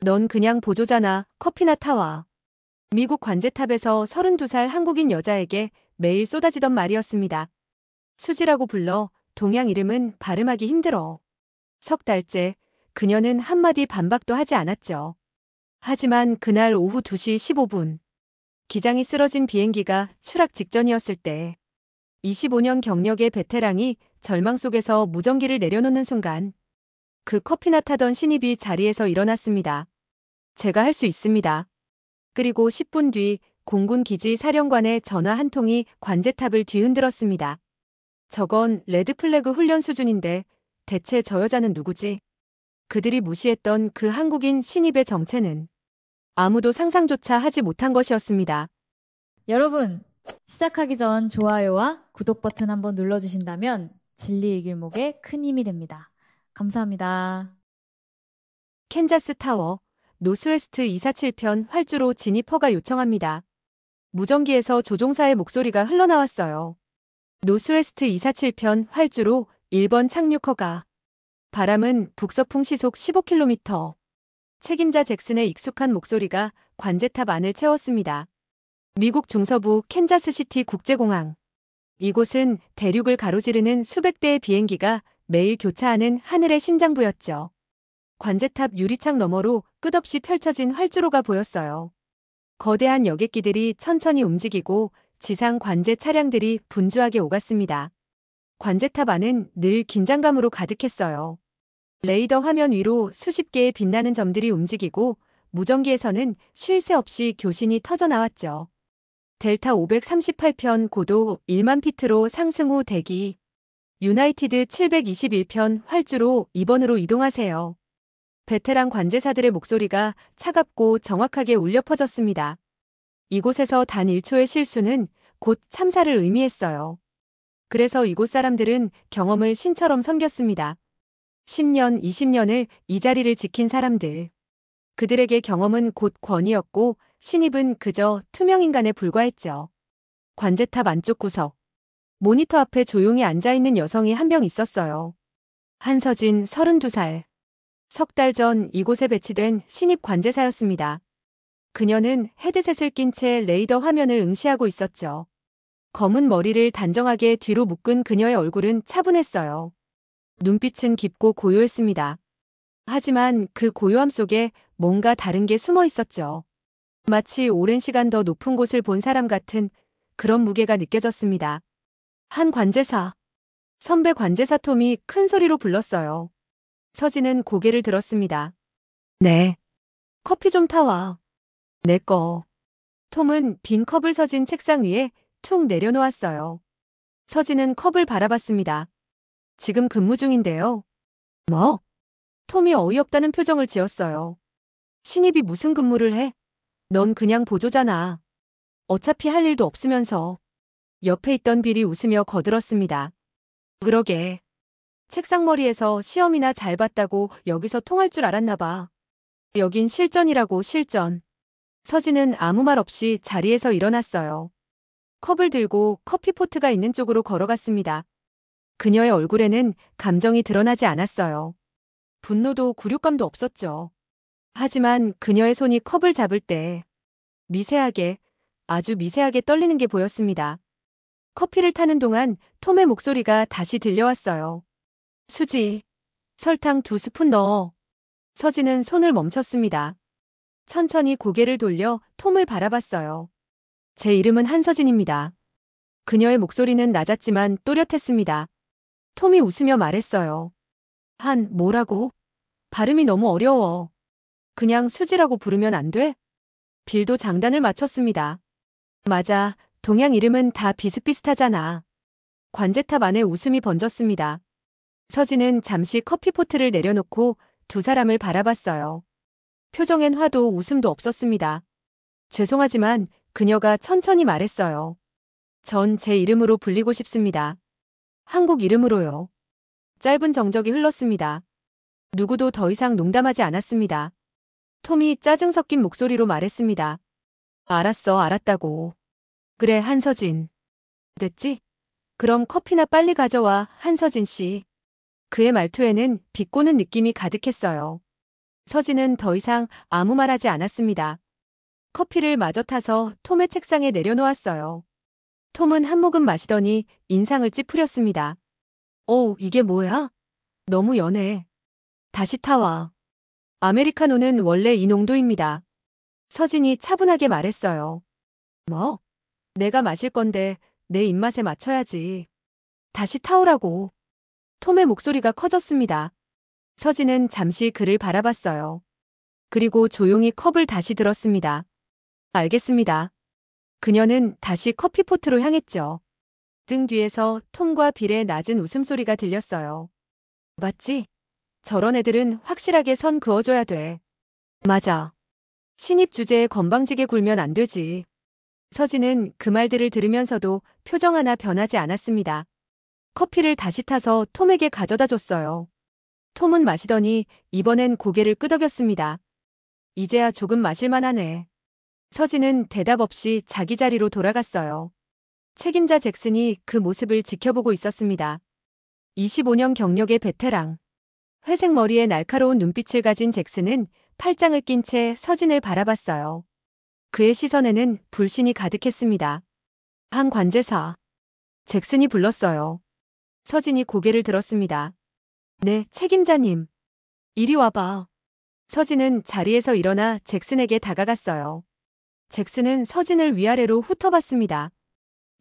넌 그냥 보조잖아. 커피나 타와. 미국 관제탑에서 32살 한국인 여자에게 매일 쏟아지던 말이었습니다. 수지라고 불러. 동양 이름은 발음하기 힘들어. 석 달째 그녀는 한마디 반박도 하지 않았죠. 하지만 그날 오후 2시 15분 기장이 쓰러진 비행기가 추락 직전이었을 때 25년 경력의 베테랑이 절망 속에서 무전기를 내려놓는 순간 그 커피나 타던 신입이 자리에서 일어났습니다. 제가 할 수 있습니다. 그리고 10분 뒤 공군 기지 사령관의 전화 한 통이 관제탑을 뒤흔들었습니다. 저건 레드플래그 훈련 수준인데 대체 저 여자는 누구지? 그들이 무시했던 그 한국인 신입의 정체는 아무도 상상조차 하지 못한 것이었습니다. 여러분, 시작하기 전 좋아요와 구독 버튼 한번 눌러주신다면 진리의 길목에 큰 힘이 됩니다. 감사합니다. 캔자스 타워, 노스웨스트 247편 활주로 진입 허가 요청합니다. 무전기에서 조종사의 목소리가 흘러나왔어요. 노스웨스트 247편 활주로 1번 착륙 허가. 바람은 북서풍 시속 15km. 책임자 잭슨의 익숙한 목소리가 관제탑 안을 채웠습니다. 미국 중서부 캔자스시티 국제공항. 이곳은 대륙을 가로지르는 수백 대의 비행기가 매일 교차하는 하늘의 심장부였죠. 관제탑 유리창 너머로 끝없이 펼쳐진 활주로가 보였어요. 거대한 여객기들이 천천히 움직이고 지상 관제 차량들이 분주하게 오갔습니다. 관제탑 안은 늘 긴장감으로 가득했어요. 레이더 화면 위로 수십 개의 빛나는 점들이 움직이고 무전기에서는 쉴 새 없이 교신이 터져 나왔죠. 델타 538편 고도 1만 피트로 상승 후 대기. 유나이티드 721편 활주로 2번으로 이동하세요. 베테랑 관제사들의 목소리가 차갑고 정확하게 울려 퍼졌습니다. 이곳에서 단 1초의 실수는 곧 참사를 의미했어요. 그래서 이곳 사람들은 경험을 신처럼 섬겼습니다. 10년, 20년을 이 자리를 지킨 사람들. 그들에게 경험은 곧 권위였고 신입은 그저 투명인간에 불과했죠. 관제탑 안쪽 구석. 모니터 앞에 조용히 앉아있는 여성이 한 명 있었어요. 한서진 32살. 석 달 전 이곳에 배치된 신입 관제사였습니다. 그녀는 헤드셋을 낀 채 레이더 화면을 응시하고 있었죠. 검은 머리를 단정하게 뒤로 묶은 그녀의 얼굴은 차분했어요. 눈빛은 깊고 고요했습니다. 하지만 그 고요함 속에 뭔가 다른 게 숨어 있었죠. 마치 오랜 시간 더 높은 곳을 본 사람 같은 그런 무게가 느껴졌습니다. 한 관제사. 선배 관제사 톰이 큰 소리로 불렀어요. 서진은 고개를 들었습니다. 네. 커피 좀 타와. 내 거. 톰은 빈 컵을 서진 책상 위에 툭 내려놓았어요. 서진은 컵을 바라봤습니다. 지금 근무 중인데요. 뭐? 톰이 어이없다는 표정을 지었어요. 신입이 무슨 근무를 해? 넌 그냥 보조잖아. 어차피 할 일도 없으면서. 옆에 있던 빌이 웃으며 거들었습니다. 그러게. 책상머리에서 시험이나 잘 봤다고 여기서 통할 줄 알았나 봐. 여긴 실전이라고 실전. 서진은 아무 말 없이 자리에서 일어났어요. 컵을 들고 커피포트가 있는 쪽으로 걸어갔습니다. 그녀의 얼굴에는 감정이 드러나지 않았어요. 분노도 굴욕감도 없었죠. 하지만 그녀의 손이 컵을 잡을 때 미세하게, 아주 미세하게 떨리는 게 보였습니다. 커피를 타는 동안 톰의 목소리가 다시 들려왔어요. 수지, 설탕 2스푼 넣어. 서진은 손을 멈췄습니다. 천천히 고개를 돌려 톰을 바라봤어요. 제 이름은 한서진입니다. 그녀의 목소리는 낮았지만 또렷했습니다. 톰이 웃으며 말했어요. 뭐라고? 발음이 너무 어려워. 그냥 수지라고 부르면 안 돼? 빌도 장단을 맞췄습니다. 맞아, 동양 이름은 다 비슷비슷하잖아. 관제탑 안에 웃음이 번졌습니다. 서진은 잠시 커피포트를 내려놓고 두 사람을 바라봤어요. 표정엔 화도 웃음도 없었습니다. 죄송하지만 그녀가 천천히 말했어요. 전 제 이름으로 불리고 싶습니다. 한국 이름으로요. 짧은 정적이 흘렀습니다. 누구도 더 이상 농담하지 않았습니다. 톰이 짜증 섞인 목소리로 말했습니다. 알았어, 알았다고. 그래, 한서진. 됐지? 그럼 커피나 빨리 가져와, 한서진 씨. 그의 말투에는 비꼬는 느낌이 가득했어요. 서진은 더 이상 아무 말 하지 않았습니다. 커피를 마저 타서 톰의 책상에 내려놓았어요. 톰은 한 모금 마시더니 인상을 찌푸렸습니다. 이게 뭐야? 너무 연해. 다시 타와. 아메리카노는 원래 이 농도입니다. 서진이 차분하게 말했어요. 뭐? 내가 마실 건데 내 입맛에 맞춰야지. 다시 타오라고. 톰의 목소리가 커졌습니다. 서진은 잠시 그를 바라봤어요. 그리고 조용히 컵을 다시 들었습니다. 알겠습니다. 그녀는 다시 커피포트로 향했죠. 등 뒤에서 톰과 빌의 낮은 웃음소리가 들렸어요. 맞지? 저런 애들은 확실하게 선 그어줘야 돼. 맞아. 신입 주제에 건방지게 굴면 안 되지. 서진은 그 말들을 들으면서도 표정 하나 변하지 않았습니다. 커피를 다시 타서 톰에게 가져다 줬어요. 톰은 마시더니 이번엔 고개를 끄덕였습니다. 이제야 조금 마실만하네. 서진은 대답 없이 자기 자리로 돌아갔어요. 책임자 잭슨이 그 모습을 지켜보고 있었습니다. 25년 경력의 베테랑. 회색 머리에 날카로운 눈빛을 가진 잭슨은 팔짱을 낀 채 서진을 바라봤어요. 그의 시선에는 불신이 가득했습니다. 한 관제사. 잭슨이 불렀어요. 서진이 고개를 들었습니다. 네, 책임자님. 이리 와봐. 서진은 자리에서 일어나 잭슨에게 다가갔어요. 잭슨은 서진을 위아래로 훑어봤습니다.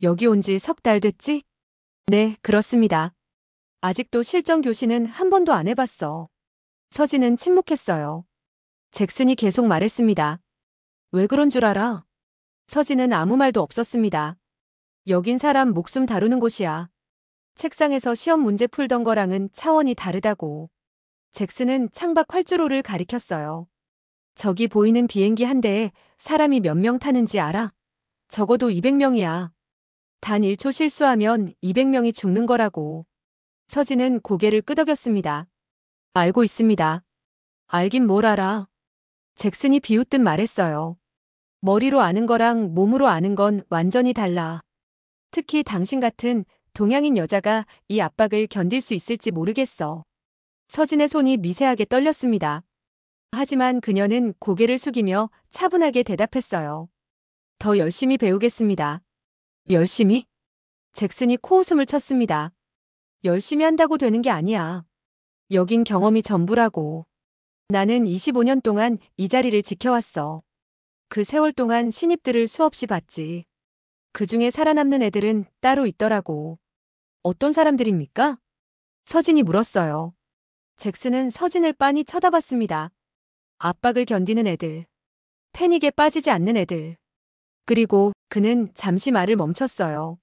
여기 온 지 석 달 됐지? 네, 그렇습니다. 아직도 실전 교시는 한 번도 안 해봤어. 서진은 침묵했어요. 잭슨이 계속 말했습니다. 왜 그런 줄 알아? 서진은 아무 말도 없었습니다. 여긴 사람 목숨 다루는 곳이야. 책상에서 시험 문제 풀던 거랑은 차원이 다르다고. 잭슨은 창밖 활주로를 가리켰어요. 저기 보이는 비행기 한 대에 사람이 몇 명 타는지 알아? 적어도 200명이야. 단 1초 실수하면 200명이 죽는 거라고. 서진은 고개를 끄덕였습니다. 알고 있습니다. 알긴 뭘 알아. 잭슨이 비웃듯 말했어요. 머리로 아는 거랑 몸으로 아는 건 완전히 달라. 특히 당신 같은 동양인 여자가 이 압박을 견딜 수 있을지 모르겠어. 서진의 손이 미세하게 떨렸습니다. 하지만 그녀는 고개를 숙이며 차분하게 대답했어요. 더 열심히 배우겠습니다. 열심히? 잭슨이 코웃음을 쳤습니다. 열심히 한다고 되는 게 아니야. 여긴 경험이 전부라고. 나는 25년 동안 이 자리를 지켜왔어. 그 세월 동안 신입들을 수없이 봤지. 그 중에 살아남는 애들은 따로 있더라고. 어떤 사람들입니까? 서진이 물었어요. 잭슨은 서진을 빤히 쳐다봤습니다. 압박을 견디는 애들. 패닉에 빠지지 않는 애들. 그리고 그는 잠시 말을 멈췄어요.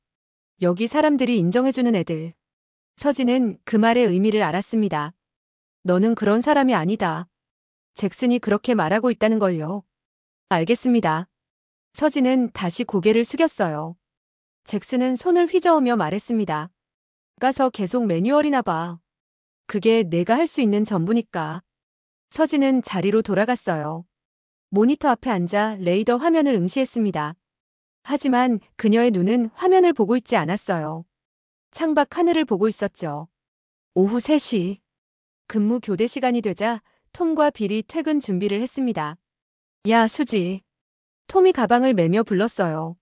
여기 사람들이 인정해주는 애들. 서진은 그 말의 의미를 알았습니다. 너는 그런 사람이 아니다. 잭슨이 그렇게 말하고 있다는 걸요. 알겠습니다. 서진은 다시 고개를 숙였어요. 잭슨은 손을 휘저으며 말했습니다. 가서 계속 매뉴얼이나 봐. 그게 내가 할 수 있는 전부니까. 서진은 자리로 돌아갔어요. 모니터 앞에 앉아 레이더 화면을 응시했습니다. 하지만 그녀의 눈은 화면을 보고 있지 않았어요. 창밖 하늘을 보고 있었죠. 오후 3시. 근무 교대 시간이 되자 톰과 빌이 퇴근 준비를 했습니다. 야, 수지. 톰이 가방을 매며 불렀어요.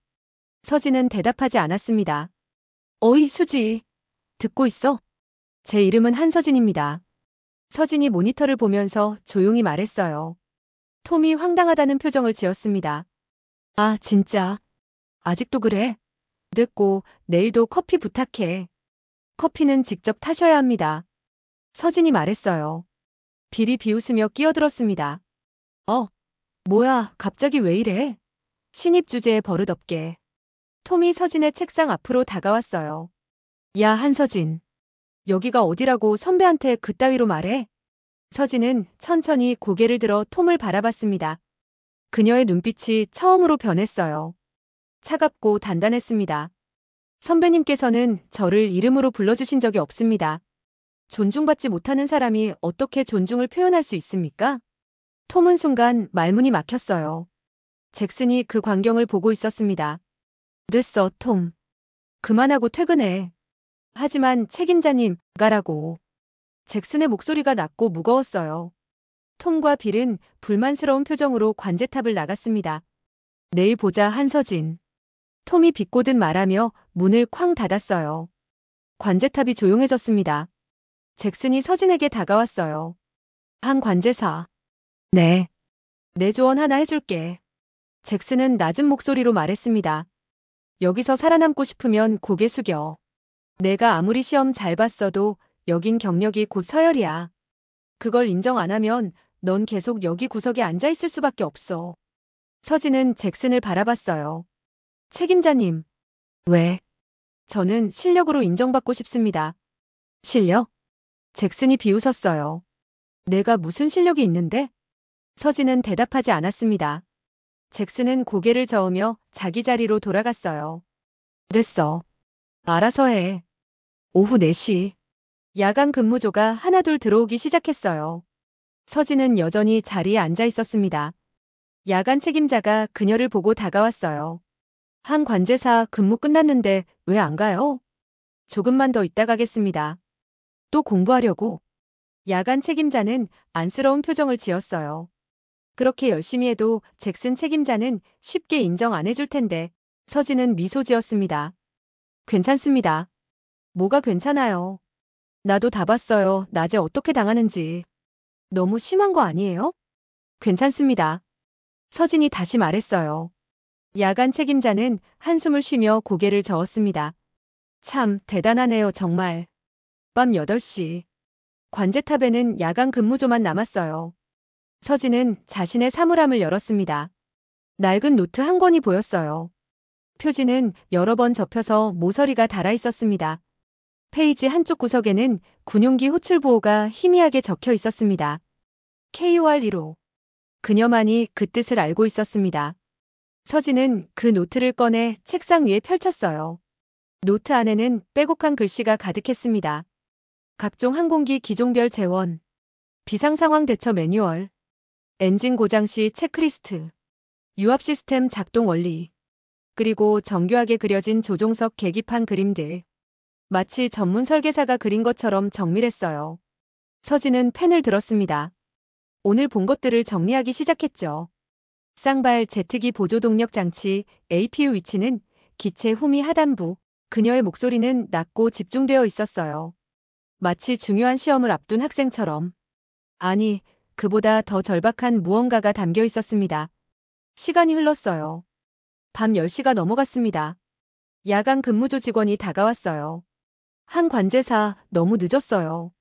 서진은 대답하지 않았습니다. 어이, 수지. 듣고 있어? 제 이름은 한서진입니다. 서진이 모니터를 보면서 조용히 말했어요. 톰이 황당하다는 표정을 지었습니다. 아, 진짜. 아직도 그래? 됐고, 내일도 커피 부탁해. 커피는 직접 타셔야 합니다. 서진이 말했어요. 빌이 비웃으며 끼어들었습니다. 뭐야, 갑자기 왜 이래? 신입 주제에 버릇없게. 톰이 서진의 책상 앞으로 다가왔어요. 야, 한서진. 여기가 어디라고 선배한테 그따위로 말해? 서진은 천천히 고개를 들어 톰을 바라봤습니다. 그녀의 눈빛이 처음으로 변했어요. 차갑고 단단했습니다. 선배님께서는 저를 이름으로 불러주신 적이 없습니다. 존중받지 못하는 사람이 어떻게 존중을 표현할 수 있습니까? 톰은 순간 말문이 막혔어요. 잭슨이 그 광경을 보고 있었습니다. 됐어, 톰. 그만하고 퇴근해. 하지만 책임자님, 가라고. 잭슨의 목소리가 낮고 무거웠어요. 톰과 빌은 불만스러운 표정으로 관제탑을 나갔습니다. 내일 보자 한서진. 톰이 비꼬듯 말하며 문을 쾅 닫았어요. 관제탑이 조용해졌습니다. 잭슨이 서진에게 다가왔어요. 한 관제사. 네. 내 조언 하나 해줄게. 잭슨은 낮은 목소리로 말했습니다. 여기서 살아남고 싶으면 고개 숙여. 내가 아무리 시험 잘 봤어도 여긴 경력이 곧 서열이야. 그걸 인정 안 하면 넌 계속 여기 구석에 앉아 있을 수밖에 없어. 서진은 잭슨을 바라봤어요. 책임자님. 왜? 저는 실력으로 인정받고 싶습니다. 실력? 잭슨이 비웃었어요. 내가 무슨 실력이 있는데? 서진은 대답하지 않았습니다. 잭슨은 고개를 저으며 자기 자리로 돌아갔어요. 됐어. 알아서 해. 오후 4시. 야간 근무조가 하나둘 들어오기 시작했어요. 서진은 여전히 자리에 앉아 있었습니다. 야간 책임자가 그녀를 보고 다가왔어요. 한 관제사 근무 끝났는데 왜 안 가요? 조금만 더 있다 가겠습니다. 또 공부하려고. 야간 책임자는 안쓰러운 표정을 지었어요. 그렇게 열심히 해도 잭슨 책임자는 쉽게 인정 안 해줄 텐데. 서진은 미소 지었습니다. 괜찮습니다. 뭐가 괜찮아요. 나도 다 봤어요. 낮에 어떻게 당하는지. 너무 심한 거 아니에요? 괜찮습니다. 서진이 다시 말했어요. 야간 책임자는 한숨을 쉬며 고개를 저었습니다. 참 대단하네요, 정말. 밤 8시. 관제탑에는 야간 근무조만 남았어요. 서진은 자신의 사물함을 열었습니다. 낡은 노트 한 권이 보였어요. 표지는 여러 번 접혀서 모서리가 달아 있었습니다. 페이지 한쪽 구석에는 군용기 호출보호가 희미하게 적혀 있었습니다. KOR 1호. 그녀만이 그 뜻을 알고 있었습니다. 서진은 그 노트를 꺼내 책상 위에 펼쳤어요. 노트 안에는 빼곡한 글씨가 가득했습니다. 각종 항공기 기종별 재원, 비상상황 대처 매뉴얼, 엔진 고장 시 체크리스트, 유압 시스템 작동 원리, 그리고 정교하게 그려진 조종석 계기판 그림들. 마치 전문 설계사가 그린 것처럼 정밀했어요. 서진은 펜을 들었습니다. 오늘 본 것들을 정리하기 시작했죠. 쌍발 제트기 보조 동력 장치 APU 위치는 기체 후미 하단부. 그녀의 목소리는 낮고 집중되어 있었어요. 마치 중요한 시험을 앞둔 학생처럼. 아니, 그보다 더 절박한 무언가가 담겨 있었습니다. 시간이 흘렀어요. 밤 10시가 넘어갔습니다. 야간 근무조 직원이 다가왔어요. 한 관제사, 너무 늦었어요.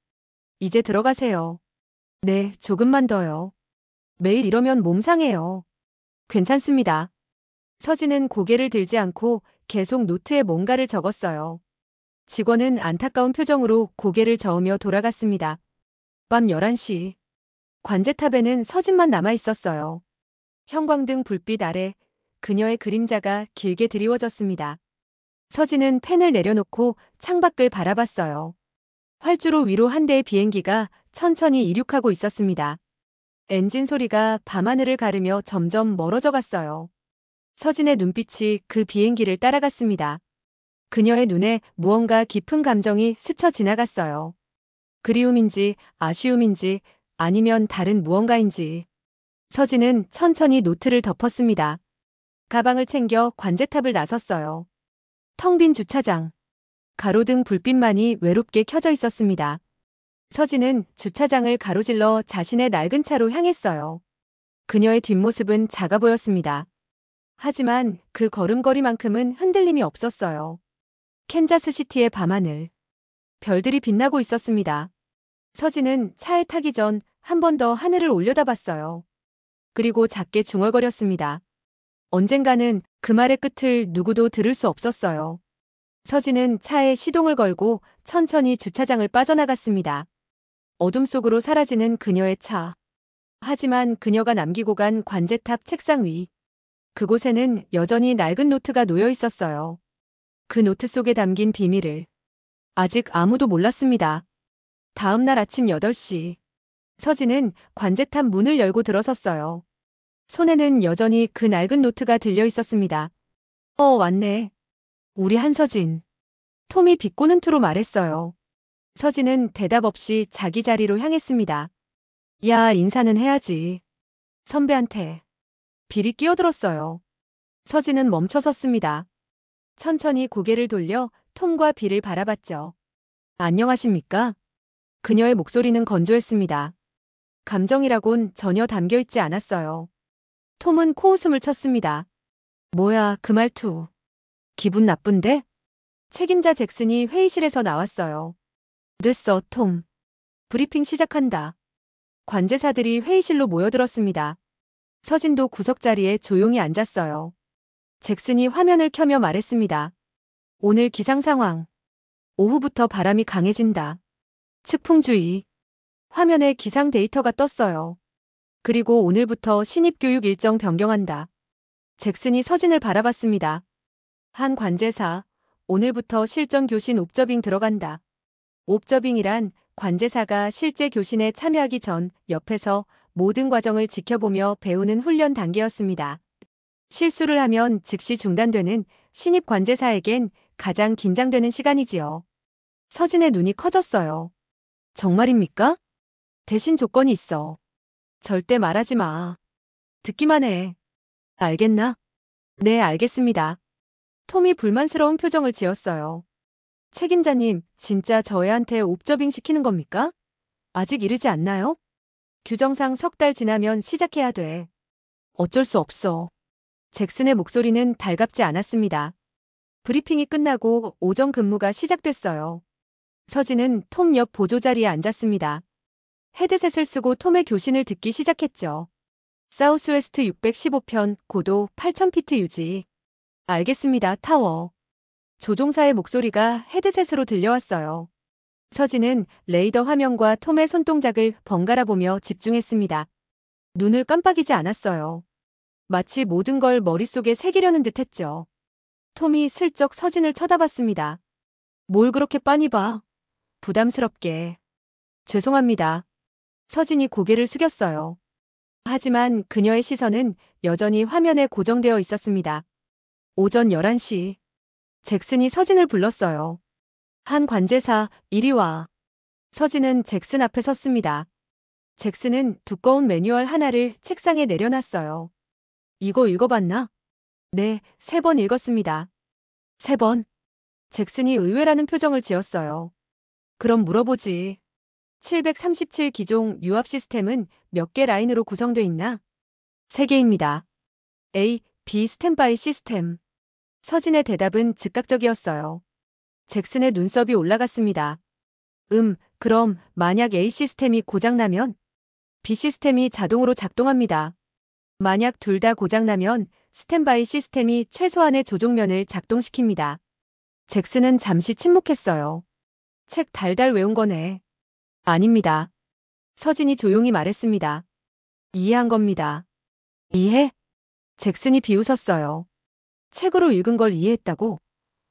이제 들어가세요. 네, 조금만 더요. 매일 이러면 몸 상해요. 괜찮습니다. 서진은 고개를 들지 않고 계속 노트에 뭔가를 적었어요. 직원은 안타까운 표정으로 고개를 저으며 돌아갔습니다. 밤 11시. 관제탑에는 서진만 남아 있었어요. 형광등 불빛 아래 그녀의 그림자가 길게 드리워졌습니다. 서진은 펜을 내려놓고 창밖을 바라봤어요. 활주로 위로 한 대의 비행기가 천천히 이륙하고 있었습니다. 엔진 소리가 밤하늘을 가르며 점점 멀어져 갔어요. 서진의 눈빛이 그 비행기를 따라갔습니다. 그녀의 눈에 무언가 깊은 감정이 스쳐 지나갔어요. 그리움인지 아쉬움인지 아니면 다른 무언가인지. 서진은 천천히 노트를 덮었습니다. 가방을 챙겨 관제탑을 나섰어요. 텅 빈 주차장. 가로등 불빛만이 외롭게 켜져 있었습니다. 서진은 주차장을 가로질러 자신의 낡은 차로 향했어요. 그녀의 뒷모습은 작아 보였습니다. 하지만 그 걸음걸이만큼은 흔들림이 없었어요. 캔자스시티의 밤하늘. 별들이 빛나고 있었습니다. 서진은 차에 타기 전 한 번 더 하늘을 올려다봤어요. 그리고 작게 중얼거렸습니다. 언젠가는 그 말의 끝을 누구도 들을 수 없었어요. 서진은 차에 시동을 걸고 천천히 주차장을 빠져나갔습니다. 어둠 속으로 사라지는 그녀의 차. 하지만 그녀가 남기고 간 관제탑 책상 위. 그곳에는 여전히 낡은 노트가 놓여 있었어요. 그 노트 속에 담긴 비밀을 아직 아무도 몰랐습니다. 다음 날 아침 8시. 서진은 관제탑 문을 열고 들어섰어요. 손에는 여전히 그 낡은 노트가 들려 있었습니다. 왔네. 우리 한서진. 톰이 비꼬는 투로 말했어요. 서진은 대답 없이 자기 자리로 향했습니다. 야, 인사는 해야지. 선배한테. 빌이 끼어들었어요. 서진은 멈춰 섰습니다. 천천히 고개를 돌려 톰과 빌을 바라봤죠. 안녕하십니까? 그녀의 목소리는 건조했습니다. 감정이라곤 전혀 담겨있지 않았어요. 톰은 코웃음을 쳤습니다. 뭐야, 그 말투. 기분 나쁜데? 책임자 잭슨이 회의실에서 나왔어요. 됐어, 톰. 브리핑 시작한다. 관제사들이 회의실로 모여들었습니다. 서진도 구석자리에 조용히 앉았어요. 잭슨이 화면을 켜며 말했습니다. 오늘 기상 상황. 오후부터 바람이 강해진다. 측풍주의. 화면에 기상 데이터가 떴어요. 그리고 오늘부터 신입교육 일정 변경한다. 잭슨이 서진을 바라봤습니다. 한 관제사, 오늘부터 실전 교신 옵저빙 들어간다. 옵저빙이란 관제사가 실제 교신에 참여하기 전 옆에서 모든 과정을 지켜보며 배우는 훈련 단계였습니다. 실수를 하면 즉시 중단되는 신입 관제사에겐 가장 긴장되는 시간이지요. 서진의 눈이 커졌어요. 정말입니까? 대신 조건이 있어. 절대 말하지 마. 듣기만 해. 알겠나? 네, 알겠습니다. 톰이 불만스러운 표정을 지었어요. 책임자님, 진짜 저 애한테 옵저빙 시키는 겁니까? 아직 이르지 않나요? 규정상 석 달 지나면 시작해야 돼. 어쩔 수 없어. 잭슨의 목소리는 달갑지 않았습니다. 브리핑이 끝나고 오전 근무가 시작됐어요. 서진은 톰 옆 보조자리에 앉았습니다. 헤드셋을 쓰고 톰의 교신을 듣기 시작했죠. 사우스웨스트 615편, 고도 8000피트 유지. 알겠습니다, 타워. 조종사의 목소리가 헤드셋으로 들려왔어요. 서진은 레이더 화면과 톰의 손동작을 번갈아 보며 집중했습니다. 눈을 깜빡이지 않았어요. 마치 모든 걸 머릿속에 새기려는 듯 했죠. 톰이 슬쩍 서진을 쳐다봤습니다. 뭘 그렇게 빤히 봐? 부담스럽게. 죄송합니다. 서진이 고개를 숙였어요. 하지만 그녀의 시선은 여전히 화면에 고정되어 있었습니다. 오전 11시. 잭슨이 서진을 불렀어요. 한 관제사, 이리 와. 서진은 잭슨 앞에 섰습니다. 잭슨은 두꺼운 매뉴얼 하나를 책상에 내려놨어요. 이거 읽어봤나? 네, 3번 읽었습니다. 3번. 잭슨이 의외라는 표정을 지었어요. 그럼 물어보지. 737 기종 유압 시스템은 몇 개 라인으로 구성돼 있나? 3개입니다. A, B 스탠바이 시스템. 서진의 대답은 즉각적이었어요. 잭슨의 눈썹이 올라갔습니다. 그럼 만약 A 시스템이 고장나면 B 시스템이 자동으로 작동합니다. 만약 둘 다 고장나면 스탠바이 시스템이 최소한의 조종면을 작동시킵니다. 잭슨은 잠시 침묵했어요. 책 달달 외운 거네. 아닙니다. 서진이 조용히 말했습니다. 이해한 겁니다. 이해? 잭슨이 비웃었어요. 책으로 읽은 걸 이해했다고?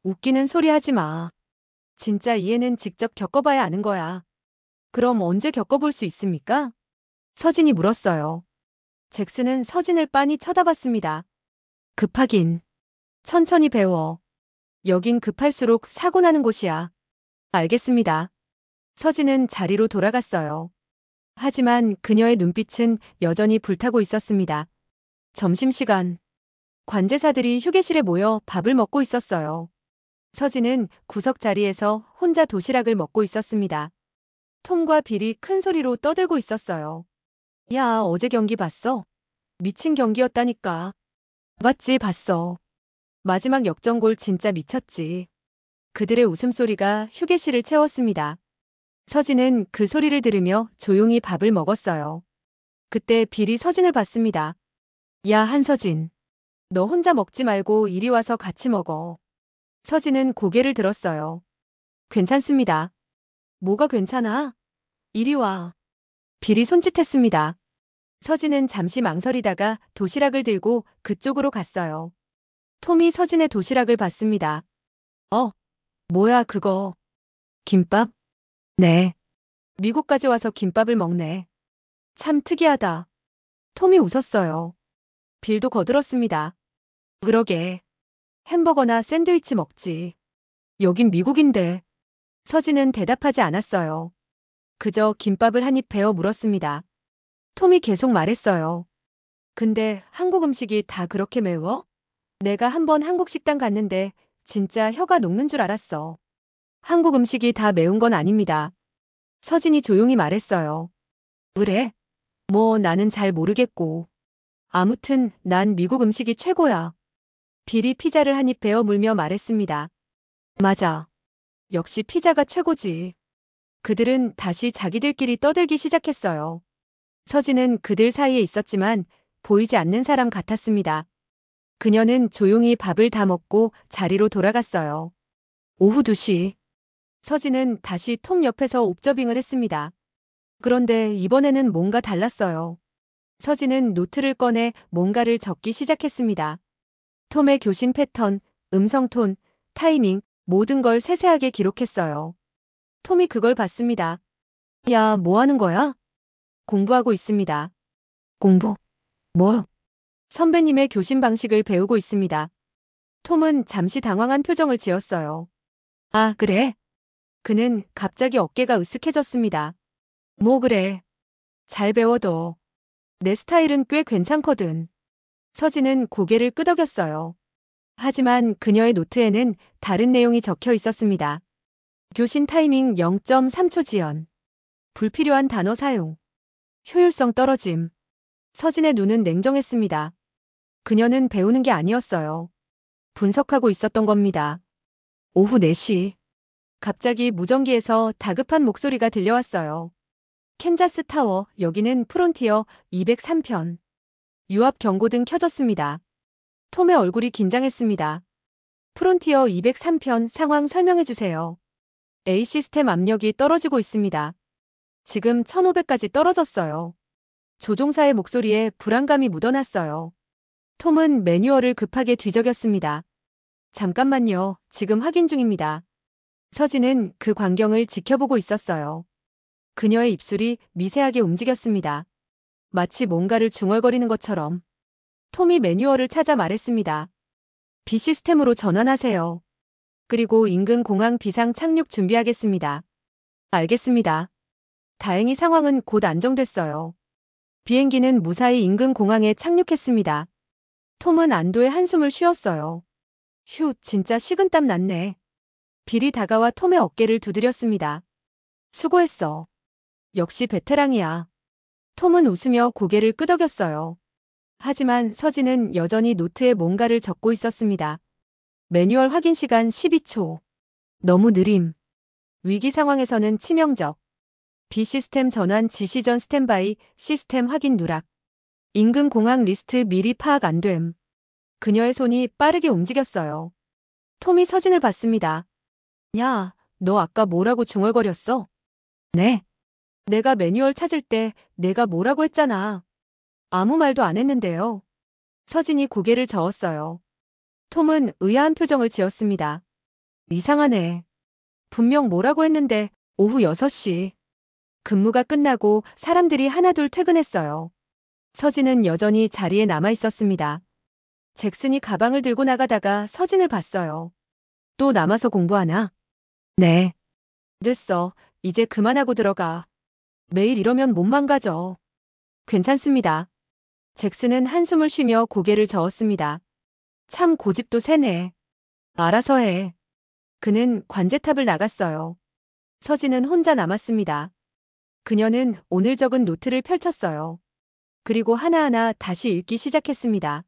웃기는 소리 하지 마. 진짜 이해는 직접 겪어봐야 아는 거야. 그럼 언제 겪어볼 수 있습니까? 서진이 물었어요. 잭슨은 서진을 빤히 쳐다봤습니다. 급하긴. 천천히 배워. 여긴 급할수록 사고 나는 곳이야. 알겠습니다. 서진은 자리로 돌아갔어요. 하지만 그녀의 눈빛은 여전히 불타고 있었습니다. 점심시간. 관제사들이 휴게실에 모여 밥을 먹고 있었어요. 서진은 구석 자리에서 혼자 도시락을 먹고 있었습니다. 톰과 빌이 큰 소리로 떠들고 있었어요. 야, 어제 경기 봤어? 미친 경기였다니까. 봤지, 봤어. 마지막 역전골 진짜 미쳤지. 그들의 웃음소리가 휴게실을 채웠습니다. 서진은 그 소리를 들으며 조용히 밥을 먹었어요. 그때 빌이 서진을 봤습니다. 야, 한서진. 너 혼자 먹지 말고 이리 와서 같이 먹어. 서진은 고개를 들었어요. 괜찮습니다. 뭐가 괜찮아? 이리 와. 빌이 손짓했습니다. 서진은 잠시 망설이다가 도시락을 들고 그쪽으로 갔어요. 톰이 서진의 도시락을 봤습니다. 뭐야 그거. 김밥? 네. 미국까지 와서 김밥을 먹네. 참 특이하다. 톰이 웃었어요. 빌도 거들었습니다. 그러게. 햄버거나 샌드위치 먹지. 여긴 미국인데. 서진은 대답하지 않았어요. 그저 김밥을 한 입 베어 물었습니다. 톰이 계속 말했어요. 근데 한국 음식이 다 그렇게 매워? 내가 한번 한국 식당 갔는데 진짜 혀가 녹는 줄 알았어. 한국 음식이 다 매운 건 아닙니다. 서진이 조용히 말했어요. 그래? 뭐 나는 잘 모르겠고. 아무튼 난 미국 음식이 최고야. 빌이 피자를 한 입 베어 물며 말했습니다. 맞아. 역시 피자가 최고지. 그들은 다시 자기들끼리 떠들기 시작했어요. 서진은 그들 사이에 있었지만 보이지 않는 사람 같았습니다. 그녀는 조용히 밥을 다 먹고 자리로 돌아갔어요. 오후 2시. 서진은 다시 톰 옆에서 옵저빙을 했습니다. 그런데 이번에는 뭔가 달랐어요. 서진은 노트를 꺼내 뭔가를 적기 시작했습니다. 톰의 교신 패턴, 음성 톤, 타이밍, 모든 걸 세세하게 기록했어요. 톰이 그걸 봤습니다. 야, 뭐 하는 거야? 공부하고 있습니다. 공부? 뭐? 선배님의 교신 방식을 배우고 있습니다. 톰은 잠시 당황한 표정을 지었어요. 아, 그래? 그는 갑자기 어깨가 으쓱해졌습니다. 뭐 그래. 잘 배워둬. 내 스타일은 꽤 괜찮거든. 서진은 고개를 끄덕였어요. 하지만 그녀의 노트에는 다른 내용이 적혀 있었습니다. 교신 타이밍 0.3초 지연. 불필요한 단어 사용. 효율성 떨어짐. 서진의 눈은 냉정했습니다. 그녀는 배우는 게 아니었어요. 분석하고 있었던 겁니다. 오후 4시. 갑자기 무전기에서 다급한 목소리가 들려왔어요. 캔자스 타워, 여기는 프론티어 203편. 유압 경고등 켜졌습니다. 톰의 얼굴이 긴장했습니다. 프론티어 203편 상황 설명해주세요. A 시스템 압력이 떨어지고 있습니다. 지금 1500까지 떨어졌어요. 조종사의 목소리에 불안감이 묻어났어요. 톰은 매뉴얼을 급하게 뒤적였습니다. 잠깐만요. 지금 확인 중입니다. 서진은 그 광경을 지켜보고 있었어요. 그녀의 입술이 미세하게 움직였습니다. 마치 뭔가를 중얼거리는 것처럼. 톰이 매뉴얼을 찾아 말했습니다. B 시스템으로 전환하세요. 그리고 인근 공항 비상 착륙 준비하겠습니다. 알겠습니다. 다행히 상황은 곧 안정됐어요. 비행기는 무사히 인근 공항에 착륙했습니다. 톰은 안도의 한숨을 쉬었어요. 휴, 진짜 식은땀 났네. 빌이 다가와 톰의 어깨를 두드렸습니다. 수고했어. 역시 베테랑이야. 톰은 웃으며 고개를 끄덕였어요. 하지만 서진은 여전히 노트에 뭔가를 적고 있었습니다. 매뉴얼 확인 시간 12초. 너무 느림. 위기 상황에서는 치명적. B 시스템 전환 지시 전 스탠바이 시스템 확인 누락. 인근 공항 리스트 미리 파악 안 됨. 그녀의 손이 빠르게 움직였어요. 톰이 서진을 봤습니다. 야, 너 아까 뭐라고 중얼거렸어? 네. 내가 매뉴얼 찾을 때 내가 뭐라고 했잖아. 아무 말도 안 했는데요. 서진이 고개를 저었어요. 톰은 의아한 표정을 지었습니다. 이상하네. 분명 뭐라고 했는데 오후 6시. 근무가 끝나고 사람들이 하나둘 퇴근했어요. 서진은 여전히 자리에 남아 있었습니다. 잭슨이 가방을 들고 나가다가 서진을 봤어요. 또 남아서 공부하나? 네. 됐어. 이제 그만하고 들어가. 매일 이러면 못 망가져. 괜찮습니다. 잭슨은 한숨을 쉬며 고개를 저었습니다. 참 고집도 세네. 알아서 해. 그는 관제탑을 나갔어요. 서진은 혼자 남았습니다. 그녀는 오늘 적은 노트를 펼쳤어요. 그리고 하나하나 다시 읽기 시작했습니다.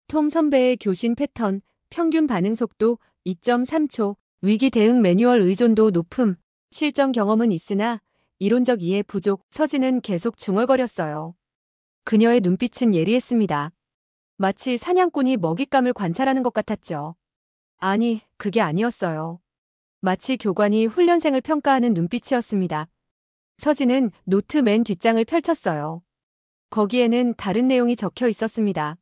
톰 선배의 교신 패턴, 평균 반응 속도 2.3초, 위기 대응 매뉴얼 의존도 높음, 실전 경험은 있으나 이론적 이해 부족. 서진은 계속 중얼거렸어요. 그녀의 눈빛은 예리했습니다. 마치 사냥꾼이 먹잇감을 관찰하는 것 같았죠. 아니, 그게 아니었어요. 마치 교관이 훈련생을 평가하는 눈빛이었습니다. 서진은 노트 맨 뒷장을 펼쳤어요. 거기에는 다른 내용이 적혀 있었습니다.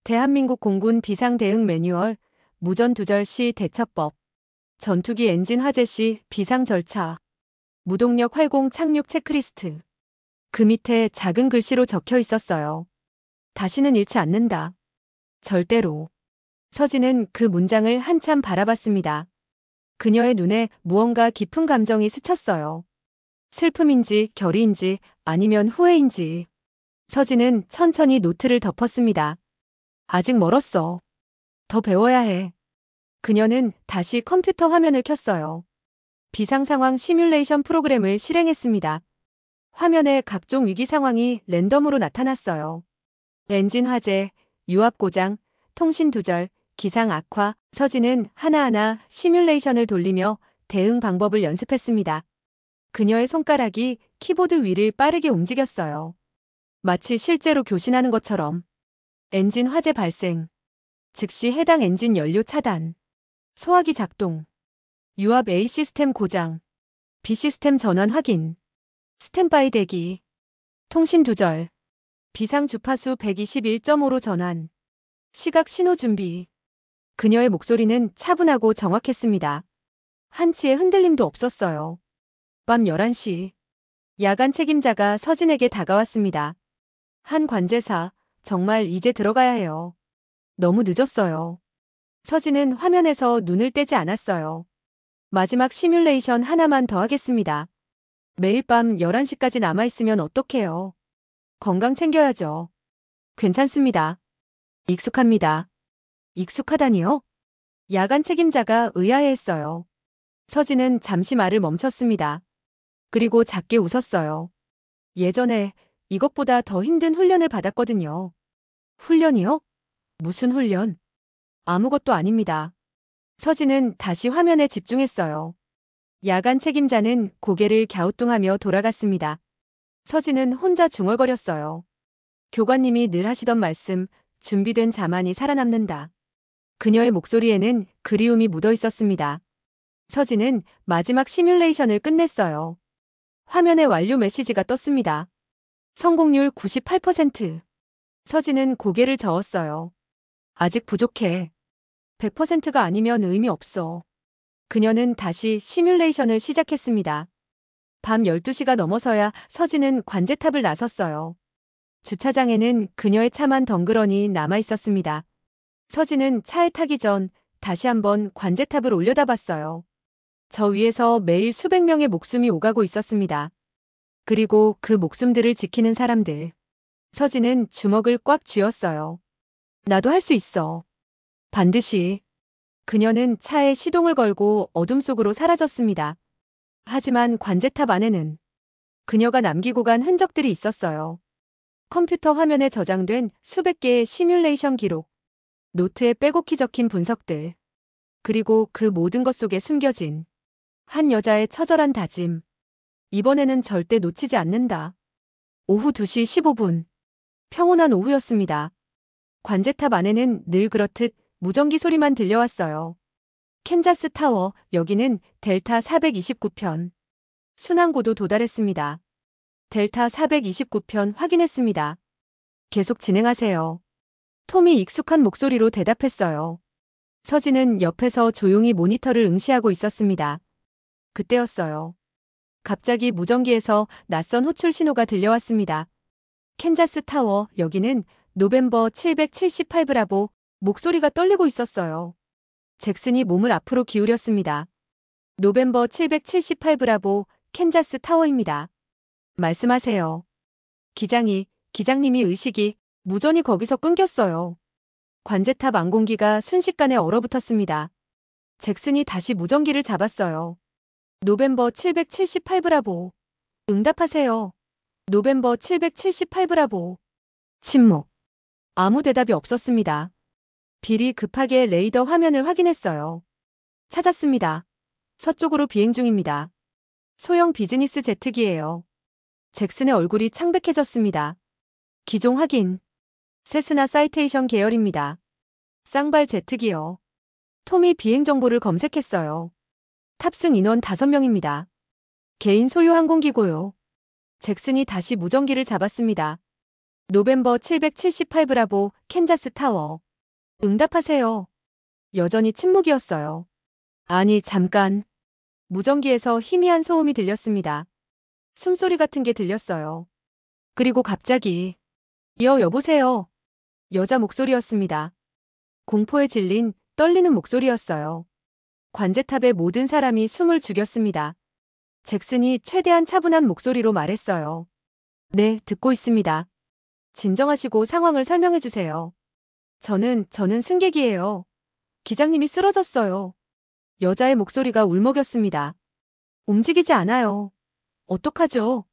대한민국 공군 비상대응 매뉴얼, 무전 두절 시 대처법, 전투기 엔진 화재 시 비상 절차, 무동력 활공 착륙 체크리스트. 그 밑에 작은 글씨로 적혀 있었어요. 다시는 잃지 않는다. 절대로. 서진은 그 문장을 한참 바라봤습니다. 그녀의 눈에 무언가 깊은 감정이 스쳤어요. 슬픔인지 결의인지 아니면 후회인지. 서진은 천천히 노트를 덮었습니다. 아직 멀었어. 더 배워야 해. 그녀는 다시 컴퓨터 화면을 켰어요. 비상상황 시뮬레이션 프로그램을 실행했습니다. 화면에 각종 위기 상황이 랜덤으로 나타났어요. 엔진 화재, 유압 고장, 통신 두절, 기상 악화. 서진은 하나하나 시뮬레이션을 돌리며 대응 방법을 연습했습니다. 그녀의 손가락이 키보드 위를 빠르게 움직였어요. 마치 실제로 교신하는 것처럼. 엔진 화재 발생. 즉시 해당 엔진 연료 차단. 소화기 작동. 유압 A 시스템 고장. B 시스템 전원 확인. 스탠바이 대기. 통신 두절. 비상 주파수 121.5로 전환. 시각 신호 준비. 그녀의 목소리는 차분하고 정확했습니다. 한치의 흔들림도 없었어요. 밤 11시. 야간 책임자가 서진에게 다가왔습니다. 한 관제사, 정말 이제 들어가야 해요. 너무 늦었어요. 서진은 화면에서 눈을 떼지 않았어요. 마지막 시뮬레이션 하나만 더 하겠습니다. 매일 밤 11시까지 남아있으면 어떡해요. 건강 챙겨야죠. 괜찮습니다. 익숙합니다. 익숙하다니요? 야간 책임자가 의아해했어요. 서진은 잠시 말을 멈췄습니다. 그리고 작게 웃었어요. 예전에 이것보다 더 힘든 훈련을 받았거든요. 훈련이요? 무슨 훈련? 아무것도 아닙니다. 서진은 다시 화면에 집중했어요. 야간 책임자는 고개를 갸우뚱하며 돌아갔습니다. 서진은 혼자 중얼거렸어요. 교관님이 늘 하시던 말씀, 준비된 자만이 살아남는다. 그녀의 목소리에는 그리움이 묻어 있었습니다. 서진은 마지막 시뮬레이션을 끝냈어요. 화면에 완료 메시지가 떴습니다. 성공률 98%. 서진은 고개를 저었어요. 아직 부족해. 100%가 아니면 의미 없어. 그녀는 다시 시뮬레이션을 시작했습니다. 밤 12시가 넘어서야 서진은 관제탑을 나섰어요. 주차장에는 그녀의 차만 덩그러니 남아있었습니다. 서진은 차에 타기 전 다시 한번 관제탑을 올려다봤어요. 저 위에서 매일 수백 명의 목숨이 오가고 있었습니다. 그리고 그 목숨들을 지키는 사람들. 서진은 주먹을 꽉 쥐었어요. 나도 할 수 있어. 반드시. 그녀는 차에 시동을 걸고 어둠 속으로 사라졌습니다. 하지만 관제탑 안에는 그녀가 남기고 간 흔적들이 있었어요. 컴퓨터 화면에 저장된 수백 개의 시뮬레이션 기록, 노트에 빼곡히 적힌 분석들, 그리고 그 모든 것 속에 숨겨진 한 여자의 처절한 다짐. 이번에는 절대 놓치지 않는다. 오후 2시 15분. 평온한 오후였습니다. 관제탑 안에는 늘 그렇듯 무전기 소리만 들려왔어요. 캔자스 타워, 여기는 델타 429편. 순항고도 도달했습니다. 델타 429편 확인했습니다. 계속 진행하세요. 톰이 익숙한 목소리로 대답했어요. 서진은 옆에서 조용히 모니터를 응시하고 있었습니다. 그때였어요. 갑자기 무전기에서 낯선 호출 신호가 들려왔습니다. 캔자스 타워, 여기는 노벰버 778 브라보. 목소리가 떨리고 있었어요. 잭슨이 몸을 앞으로 기울였습니다. 노벰버 778 브라보, 캔자스 타워입니다. 말씀하세요. 기장님이 의식이 무전이 거기서 끊겼어요. 관제탑 항공기가 순식간에 얼어붙었습니다. 잭슨이 다시 무전기를 잡았어요. 노벰버 778 브라보. 응답하세요. 노벰버 778 브라보. 침묵. 아무 대답이 없었습니다. 빌이 급하게 레이더 화면을 확인했어요. 찾았습니다. 서쪽으로 비행 중입니다. 소형 비즈니스 제트기예요. 잭슨의 얼굴이 창백해졌습니다. 기종 확인. 세스나 사이테이션 계열입니다. 쌍발 제트기요. 톰이 비행 정보를 검색했어요. 탑승 인원 5명입니다. 개인 소유 항공기고요. 잭슨이 다시 무전기를 잡았습니다. 노벰버 778 브라보, 캔자스 타워. 응답하세요. 여전히 침묵이었어요. 아니, 잠깐. 무전기에서 희미한 소음이 들렸습니다. 숨소리 같은 게 들렸어요. 그리고 갑자기 여보세요. 여자 목소리였습니다. 공포에 질린 떨리는 목소리였어요. 관제탑의 모든 사람이 숨을 죽였습니다. 잭슨이 최대한 차분한 목소리로 말했어요. 네, 듣고 있습니다. 진정하시고 상황을 설명해 주세요. 저는 승객이에요. 기장님이 쓰러졌어요. 여자의 목소리가 울먹였습니다. 움직이지 않아요. 어떡하죠?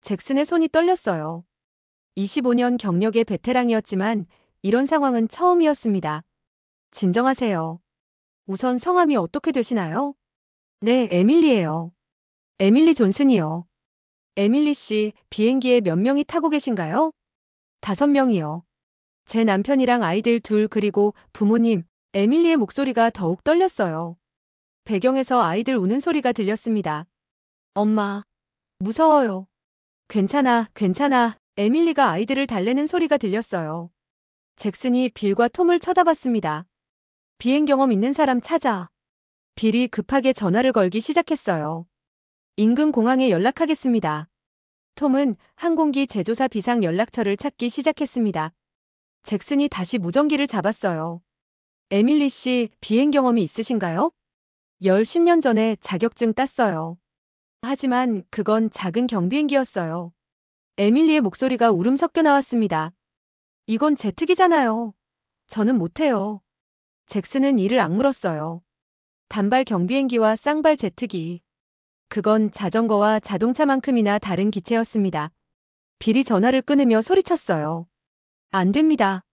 잭슨의 손이 떨렸어요. 25년 경력의 베테랑이었지만 이런 상황은 처음이었습니다. 진정하세요. 우선 성함이 어떻게 되시나요? 네, 에밀리예요. 에밀리 존슨이요. 에밀리 씨, 비행기에 몇 명이 타고 계신가요? 5명이요. 제 남편이랑 아이들 둘 그리고 부모님. 에밀리의 목소리가 더욱 떨렸어요. 배경에서 아이들 우는 소리가 들렸습니다. 엄마, 무서워요. 괜찮아, 괜찮아. 에밀리가 아이들을 달래는 소리가 들렸어요. 잭슨이 빌과 톰을 쳐다봤습니다. 비행 경험 있는 사람 찾아. 빌이 급하게 전화를 걸기 시작했어요. 인근 공항에 연락하겠습니다. 톰은 항공기 제조사 비상 연락처를 찾기 시작했습니다. 잭슨이 다시 무전기를 잡았어요. 에밀리 씨, 비행 경험이 있으신가요? 10년 전에 자격증 땄어요. 하지만 그건 작은 경비행기였어요. 에밀리의 목소리가 울음 섞여 나왔습니다. 이건 제트기잖아요. 저는 못해요. 잭슨은 이를 악물었어요. 단발 경비행기와 쌍발 제트기. 그건 자전거와 자동차만큼이나 다른 기체였습니다. 빌이 전화를 끊으며 소리쳤어요. 안 됩니다.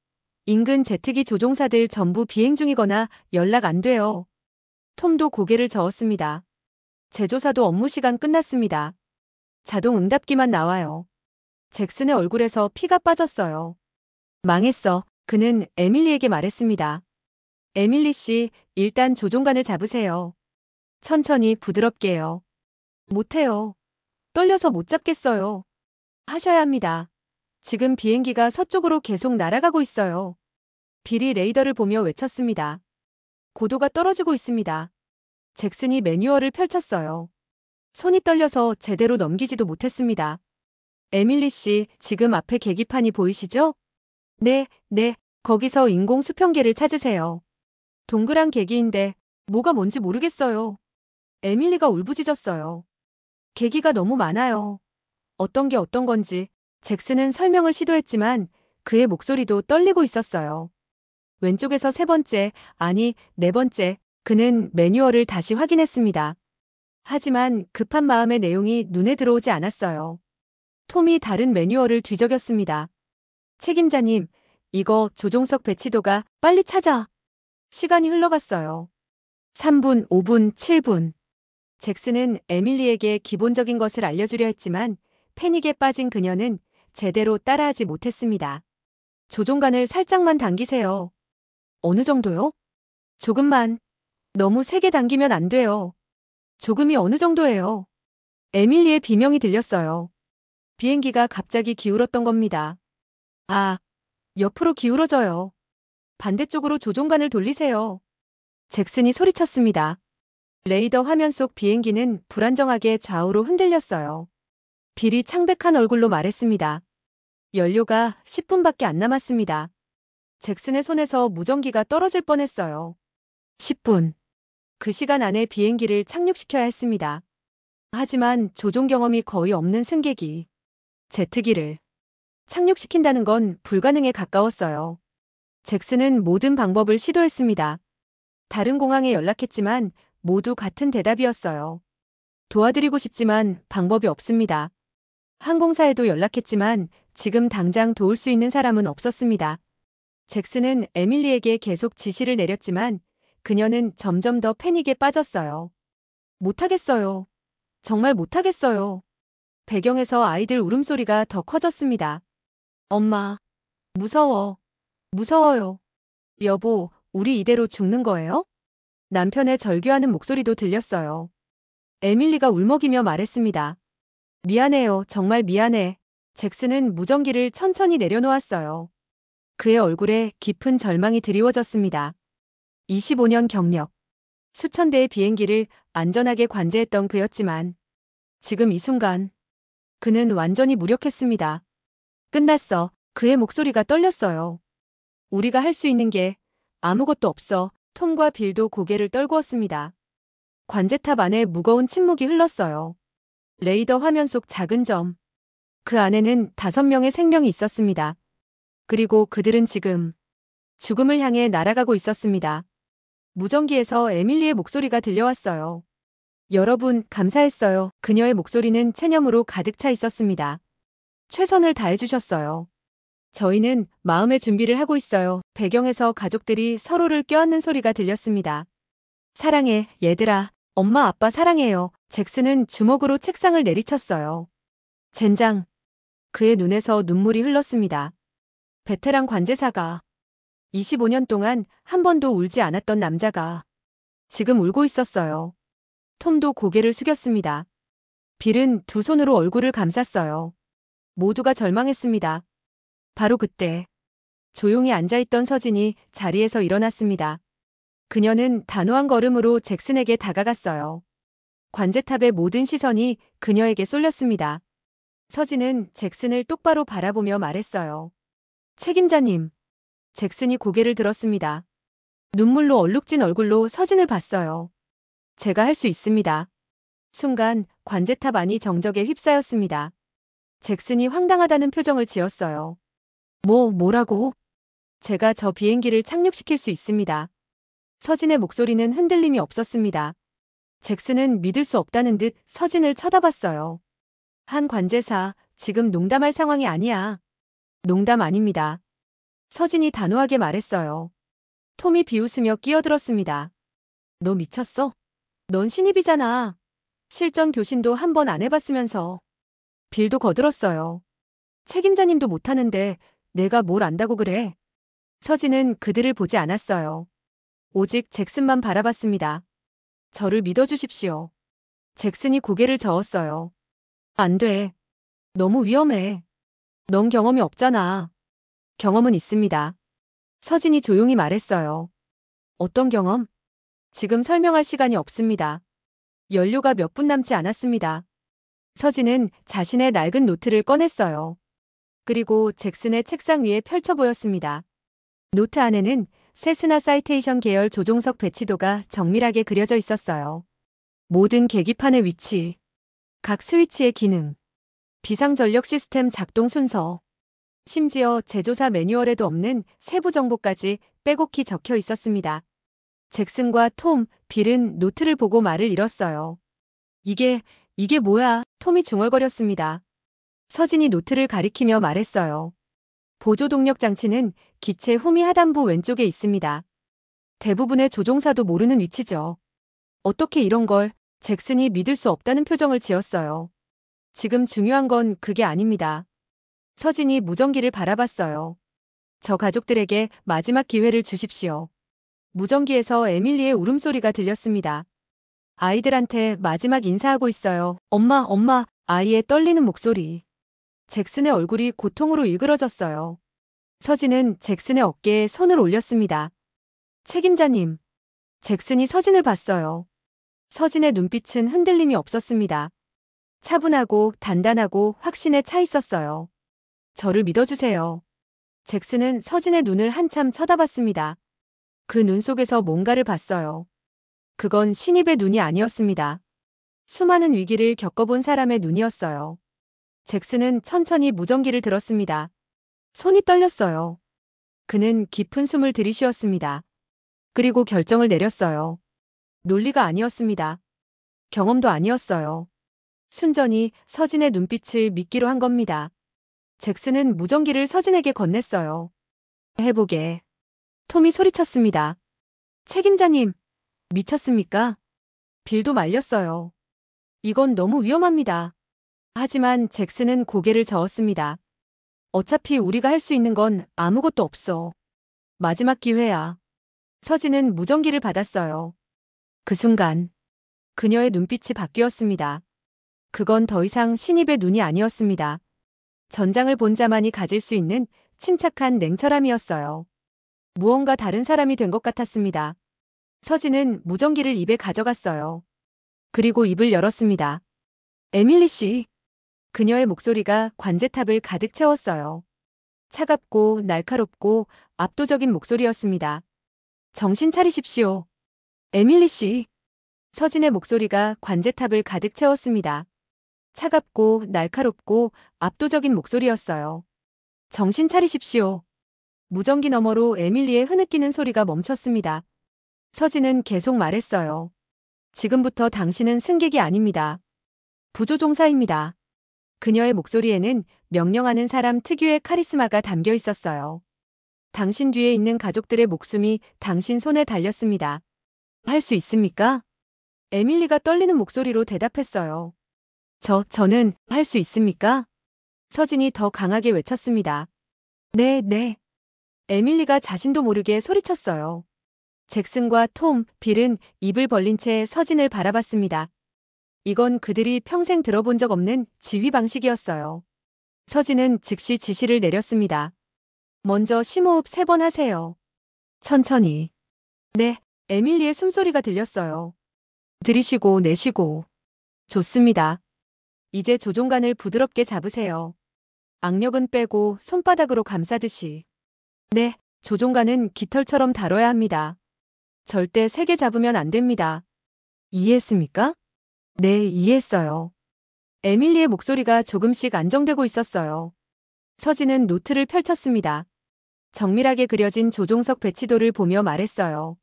인근 제트기 조종사들 전부 비행 중이거나 연락 안 돼요. 톰도 고개를 저었습니다. 제조사도 업무 시간 끝났습니다. 자동 응답기만 나와요. 잭슨의 얼굴에서 피가 빠졌어요. 망했어. 그는 에밀리에게 말했습니다. 에밀리 씨, 일단 조종관을 잡으세요. 천천히 부드럽게요. 못해요. 떨려서 못 잡겠어요. 하셔야 합니다. 지금 비행기가 서쪽으로 계속 날아가고 있어요. 빌이 레이더를 보며 외쳤습니다. 고도가 떨어지고 있습니다. 잭슨이 매뉴얼을 펼쳤어요. 손이 떨려서 제대로 넘기지도 못했습니다. 에밀리 씨, 지금 앞에 계기판이 보이시죠? 네, 거기서 인공 수평계를 찾으세요. 동그란 계기인데 뭐가 뭔지 모르겠어요. 에밀리가 울부짖었어요. 계기가 너무 많아요. 어떤 게 어떤 건지. 잭슨은 설명을 시도했지만 그의 목소리도 떨리고 있었어요. 왼쪽에서 3번째, 아니 4번째. 그는 매뉴얼을 다시 확인했습니다. 하지만 급한 마음의 내용이 눈에 들어오지 않았어요. 톰이 다른 매뉴얼을 뒤적였습니다. 책임자님, 이거 조종석 배치도가 빨리 찾아. 시간이 흘러갔어요. 3분, 5분, 7분. 잭슨은 에밀리에게 기본적인 것을 알려주려 했지만 패닉에 빠진 그녀는 제대로 따라하지 못했습니다. 조종관을 살짝만 당기세요. 어느 정도요? 조금만. 너무 세게 당기면 안 돼요. 조금이 어느 정도예요? 에밀리의 비명이 들렸어요. 비행기가 갑자기 기울었던 겁니다. 아, 옆으로 기울어져요. 반대쪽으로 조종관을 돌리세요. 잭슨이 소리쳤습니다. 레이더 화면 속 비행기는 불안정하게 좌우로 흔들렸어요. 빌이 창백한 얼굴로 말했습니다. 연료가 10분밖에 안 남았습니다. 잭슨의 손에서 무전기가 떨어질 뻔했어요. 10분. 그 시간 안에 비행기를 착륙시켜야 했습니다. 하지만 조종 경험이 거의 없는 승객이 제트기를 착륙시킨다는 건 불가능에 가까웠어요. 잭슨은 모든 방법을 시도했습니다. 다른 공항에 연락했지만 모두 같은 대답이었어요. 도와드리고 싶지만 방법이 없습니다. 항공사에도 연락했지만 지금 당장 도울 수 있는 사람은 없었습니다. 잭슨은 에밀리에게 계속 지시를 내렸지만 그녀는 점점 더 패닉에 빠졌어요. 못하겠어요. 정말 못하겠어요. 배경에서 아이들 울음소리가 더 커졌습니다. 엄마, 무서워. 무서워요. 여보, 우리 이대로 죽는 거예요? 남편의 절규하는 목소리도 들렸어요. 에밀리가 울먹이며 말했습니다. 미안해요. 정말 미안해. 잭슨은 무전기를 천천히 내려놓았어요. 그의 얼굴에 깊은 절망이 드리워졌습니다. 25년 경력. 수천 대의 비행기를 안전하게 관제했던 그였지만 지금 이 순간 그는 완전히 무력했습니다. 끝났어. 그의 목소리가 떨렸어요. 우리가 할 수 있는 게 아무것도 없어. 톰과 빌도 고개를 떨구었습니다. 관제탑 안에 무거운 침묵이 흘렀어요. 레이더 화면 속 작은 점. 그 안에는 5명의 생명이 있었습니다. 그리고 그들은 지금 죽음을 향해 날아가고 있었습니다. 무전기에서 에밀리의 목소리가 들려왔어요. 여러분, 감사했어요. 그녀의 목소리는 체념으로 가득 차 있었습니다. 최선을 다해주셨어요. 저희는 마음의 준비를 하고 있어요. 배경에서 가족들이 서로를 껴안는 소리가 들렸습니다. 사랑해, 얘들아. 엄마, 아빠 사랑해요. 잭슨은 주먹으로 책상을 내리쳤어요. 젠장. 그의 눈에서 눈물이 흘렀습니다. 베테랑 관제사가 25년 동안 한 번도 울지 않았던 남자가 지금 울고 있었어요. 톰도 고개를 숙였습니다. 빌은 두 손으로 얼굴을 감쌌어요. 모두가 절망했습니다. 바로 그때 조용히 앉아있던 서진이 자리에서 일어났습니다. 그녀는 단호한 걸음으로 잭슨에게 다가갔어요. 관제탑의 모든 시선이 그녀에게 쏠렸습니다. 서진은 잭슨을 똑바로 바라보며 말했어요. 책임자님. 잭슨이 고개를 들었습니다. 눈물로 얼룩진 얼굴로 서진을 봤어요. 제가 할 수 있습니다. 순간 관제탑 안이 정적에 휩싸였습니다. 잭슨이 황당하다는 표정을 지었어요. 뭐라고? 제가 저 비행기를 착륙시킬 수 있습니다. 서진의 목소리는 흔들림이 없었습니다. 잭슨은 믿을 수 없다는 듯 서진을 쳐다봤어요. 한 관제사, 지금 농담할 상황이 아니야. 농담 아닙니다. 서진이 단호하게 말했어요. 톰이 비웃으며 끼어들었습니다. 너 미쳤어? 넌 신입이잖아. 실전 교신도 한 번 안 해봤으면서. 빌도 거들었어요. 책임자님도 못하는데 내가 뭘 안다고 그래. 서진은 그들을 보지 않았어요. 오직 잭슨만 바라봤습니다. 저를 믿어주십시오. 잭슨이 고개를 저었어요. 안 돼. 너무 위험해. 넌 경험이 없잖아. 경험은 있습니다. 서진이 조용히 말했어요. 어떤 경험? 지금 설명할 시간이 없습니다. 연료가 몇 분 남지 않았습니다. 서진은 자신의 낡은 노트를 꺼냈어요. 그리고 잭슨의 책상 위에 펼쳐 보였습니다. 노트 안에는 세스나 사이테이션 계열 조종석 배치도가 정밀하게 그려져 있었어요. 모든 계기판의 위치, 각 스위치의 기능, 비상전력 시스템 작동 순서, 심지어 제조사 매뉴얼에도 없는 세부 정보까지 빼곡히 적혀 있었습니다. 잭슨과 톰, 빌은 노트를 보고 말을 잃었어요. 이게 뭐야? 톰이 중얼거렸습니다. 서진이 노트를 가리키며 말했어요. 보조 동력 장치는 기체 후미 하단부 왼쪽에 있습니다. 대부분의 조종사도 모르는 위치죠. 어떻게 이런 걸? 잭슨이 믿을 수 없다는 표정을 지었어요. 지금 중요한 건 그게 아닙니다. 서진이 무전기를 바라봤어요. 저 가족들에게 마지막 기회를 주십시오. 무전기에서 에밀리의 울음소리가 들렸습니다. 아이들한테 마지막 인사하고 있어요. 엄마, 아이의 떨리는 목소리. 잭슨의 얼굴이 고통으로 일그러졌어요. 서진은 잭슨의 어깨에 손을 올렸습니다. 책임자님. 잭슨이 서진을 봤어요. 서진의 눈빛은 흔들림이 없었습니다. 차분하고 단단하고 확신에 차 있었어요. 저를 믿어주세요. 잭슨은 서진의 눈을 한참 쳐다봤습니다. 그 눈 속에서 뭔가를 봤어요. 그건 신입의 눈이 아니었습니다. 수많은 위기를 겪어본 사람의 눈이었어요. 잭슨은 천천히 무전기를 들었습니다. 손이 떨렸어요. 그는 깊은 숨을 들이쉬었습니다. 그리고 결정을 내렸어요. 논리가 아니었습니다. 경험도 아니었어요. 순전히 서진의 눈빛을 믿기로 한 겁니다. 잭슨은 무전기를 서진에게 건넸어요. 해보게. 톰이 소리쳤습니다. 책임자님, 미쳤습니까? 빌도 말렸어요. 이건 너무 위험합니다. 하지만 잭슨은 고개를 저었습니다. 어차피 우리가 할 수 있는 건 아무것도 없어. 마지막 기회야. 서진은 무전기를 받았어요. 그 순간 그녀의 눈빛이 바뀌었습니다. 그건 더 이상 신입의 눈이 아니었습니다. 전장을 본 자만이 가질 수 있는 침착한 냉철함이었어요. 무언가 다른 사람이 된 것 같았습니다. 서진은 무전기를 입에 가져갔어요. 그리고 입을 열었습니다. 에밀리 씨. 그녀의 목소리가 관제탑을 가득 채웠어요. 차갑고 날카롭고 압도적인 목소리였습니다. 정신 차리십시오. 에밀리 씨. 서진의 목소리가 관제탑을 가득 채웠습니다. 차갑고 날카롭고 압도적인 목소리였어요. 정신 차리십시오. 무전기 너머로 에밀리의 흐느끼는 소리가 멈췄습니다. 서진은 계속 말했어요. 지금부터 당신은 승객이 아닙니다. 부조종사입니다. 그녀의 목소리에는 명령하는 사람 특유의 카리스마가 담겨 있었어요. 당신 뒤에 있는 가족들의 목숨이 당신 손에 달렸습니다. 할 수 있습니까? 에밀리가 떨리는 목소리로 대답했어요. 저는 할 수 있습니까? 서진이 더 강하게 외쳤습니다. 네, 네. 에밀리가 자신도 모르게 소리쳤어요. 잭슨과 톰, 빌은 입을 벌린 채 서진을 바라봤습니다. 이건 그들이 평생 들어본 적 없는 지휘 방식이었어요. 서진은 즉시 지시를 내렸습니다. 먼저 심호흡 3번 하세요. 천천히. 네, 에밀리의 숨소리가 들렸어요. 들이쉬고 내쉬고. 좋습니다. 이제 조종간을 부드럽게 잡으세요. 악력은 빼고 손바닥으로 감싸듯이. 네, 조종간은 깃털처럼 다뤄야 합니다. 절대 세게 잡으면 안 됩니다. 이해했습니까? 네, 이해했어요. 에밀리의 목소리가 조금씩 안정되고 있었어요. 서진은 노트를 펼쳤습니다. 정밀하게 그려진 조종석 배치도를 보며 말했어요.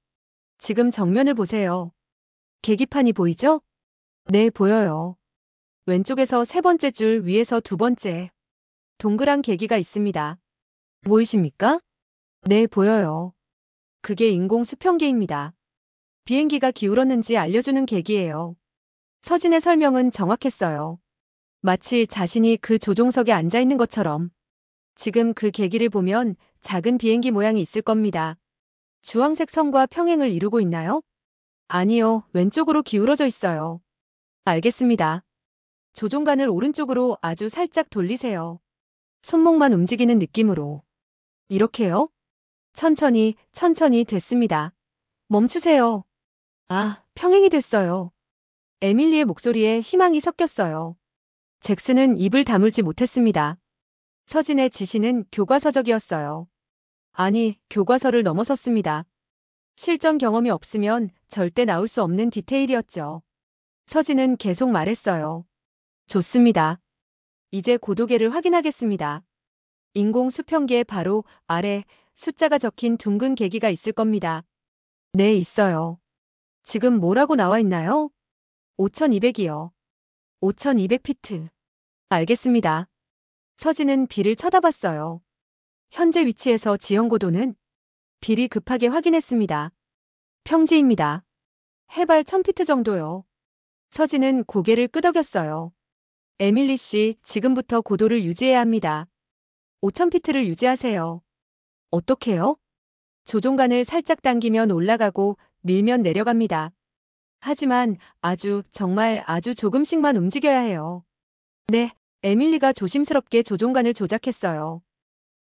지금 정면을 보세요. 계기판이 보이죠? 네, 보여요. 왼쪽에서 3번째 줄 위에서 2번째. 동그란 계기가 있습니다. 보이십니까? 네, 보여요. 그게 인공 수평계입니다. 비행기가 기울었는지 알려주는 계기예요. 서진의 설명은 정확했어요. 마치 자신이 그 조종석에 앉아 있는 것처럼. 지금 그 계기를 보면 작은 비행기 모양이 있을 겁니다. 주황색 선과 평행을 이루고 있나요? 아니요, 왼쪽으로 기울어져 있어요. 알겠습니다. 조종간을 오른쪽으로 아주 살짝 돌리세요. 손목만 움직이는 느낌으로. 이렇게요? 천천히 됐습니다. 멈추세요. 아, 평행이 됐어요. 에밀리의 목소리에 희망이 섞였어요. 잭슨은 입을 다물지 못했습니다. 서진의 지시는 교과서적이었어요. 아니, 교과서를 넘어섰습니다. 실전 경험이 없으면 절대 나올 수 없는 디테일이었죠. 서진은 계속 말했어요. 좋습니다. 이제 고도계를 확인하겠습니다. 인공 수평계 바로 아래 숫자가 적힌 둥근 계기가 있을 겁니다. 네, 있어요. 지금 뭐라고 나와 있나요? 5200이요. 5200피트. 알겠습니다. 서진은 빌을 쳐다봤어요. 현재 위치에서 지형고도는? 빌이 급하게 확인했습니다. 평지입니다. 해발 1000피트 정도요. 서진은 고개를 끄덕였어요. 에밀리 씨, 지금부터 고도를 유지해야 합니다. 5000피트를 유지하세요. 어떻게요? 조종간을 살짝 당기면 올라가고 밀면 내려갑니다. 하지만 정말 아주 조금씩만 움직여야 해요. 네, 에밀리가 조심스럽게 조종간을 조작했어요.